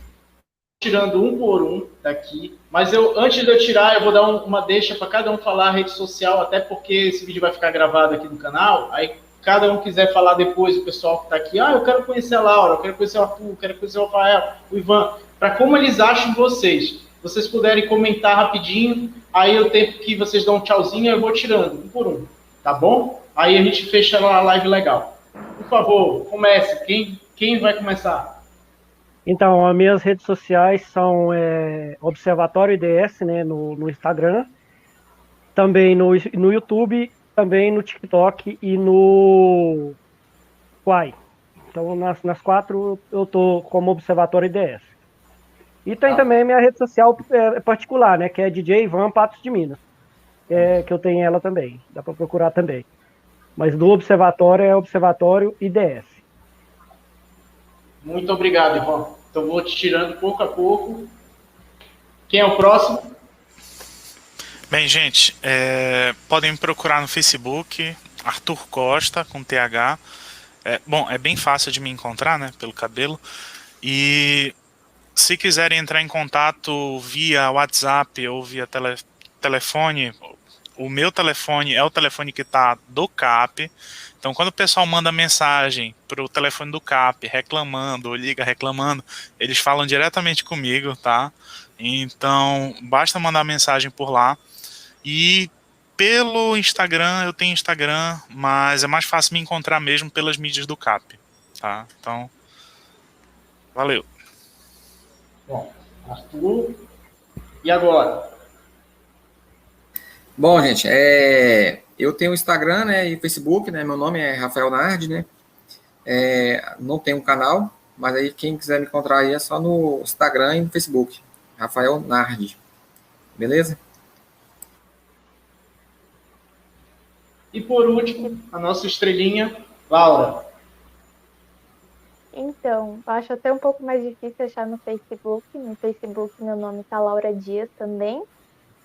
Tirando um por um daqui, mas antes de eu tirar, eu vou dar uma deixa para cada um falar a rede social, até porque esse vídeo vai ficar gravado aqui no canal, aí cada um quiser falar depois, o pessoal que está aqui, eu quero conhecer a Laura, eu quero conhecer o Arthur, eu quero conhecer o Rafael, o Ivan, para como eles acham vocês puderem comentar rapidinho, aí o tempo que vocês dão um tchauzinho, eu vou tirando, um por um, tá bom? Aí a gente fecha a live legal. Por favor, comece, quem vai começar? Então, as minhas redes sociais são Observatório IDS, né, no Instagram, também no YouTube, também no TikTok e no Quai. Então, nas 4 eu tô como Observatório IDS. E tem também a minha rede social particular, né, que é DJ Ivan Patos de Minas, que eu tenho ela também, dá para procurar também. Mas do Observatório é Observatório IDS. Muito obrigado, Ivan. Então, vou te tirando pouco a pouco. Quem é o próximo? Bem, gente, podem me procurar no Facebook, Arthur Costa, com TH. Bom, é bem fácil de me encontrar, né, pelo cabelo. E se quiserem entrar em contato via WhatsApp ou via telefone, o meu telefone é o telefone que está do CAP. Então, quando o pessoal manda mensagem para o telefone do CAP reclamando ou liga reclamando, eles falam diretamente comigo, tá? Então, basta mandar mensagem por lá. E pelo Instagram, eu tenho Instagram, mas é mais fácil me encontrar mesmo pelas mídias do CAP, tá? Então, valeu. Bom, Arthur. E agora? Bom, gente, eu tenho Instagram, né, e Facebook, né, meu nome é Rafael Nardi, né, não tenho um canal, mas aí quem quiser me encontrar aí é só no Instagram e no Facebook, Rafael Nardi, beleza? E por último, a nossa estrelinha, Laura. Então, eu acho até um pouco mais difícil achar no Facebook. No Facebook, meu nome tá Laura Dias também.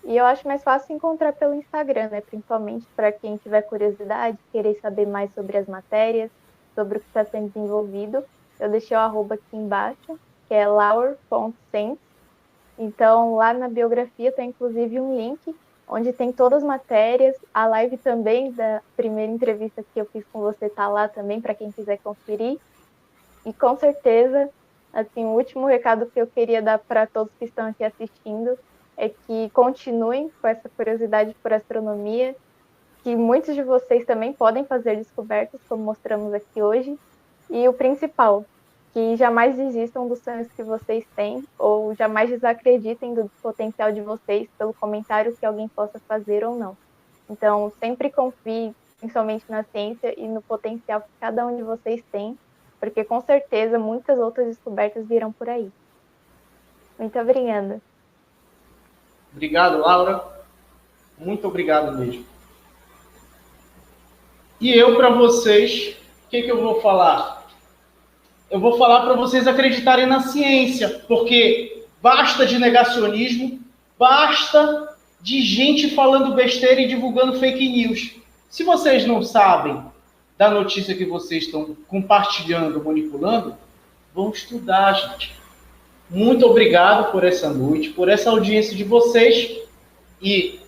E eu acho mais fácil encontrar pelo Instagram, né? Principalmente para quem tiver curiosidade, querer saber mais sobre as matérias, sobre o que está sendo desenvolvido. Eu deixei o arroba aqui embaixo, que é laur.sense. Então, lá na biografia tem inclusive um link onde tem todas as matérias. A live também da primeira entrevista que eu fiz com você tá lá também, para quem quiser conferir. E com certeza, assim, o último recado que eu queria dar para todos que estão aqui assistindo é que continuem com essa curiosidade por astronomia, que muitos de vocês também podem fazer descobertas, como mostramos aqui hoje. E o principal, que jamais desistam dos sonhos que vocês têm, ou jamais desacreditem do potencial de vocês pelo comentário que alguém possa fazer ou não. Então, sempre confie, principalmente na ciência e no potencial que cada um de vocês tem, porque com certeza muitas outras descobertas virão por aí. Muito obrigada. Obrigado, Laura. Muito obrigado mesmo. E eu, para vocês, o que eu vou falar? Eu vou falar para vocês acreditarem na ciência, porque basta de negacionismo, basta de gente falando besteira e divulgando fake news. Se vocês não sabem da notícia que vocês estão compartilhando, manipulando, vão estudar, gente. Muito obrigado por essa noite, por essa audiência de vocês. E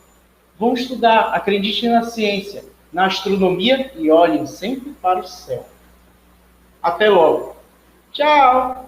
vão estudar, acreditem na ciência, na astronomia e olhem sempre para o céu. Até logo. Tchau!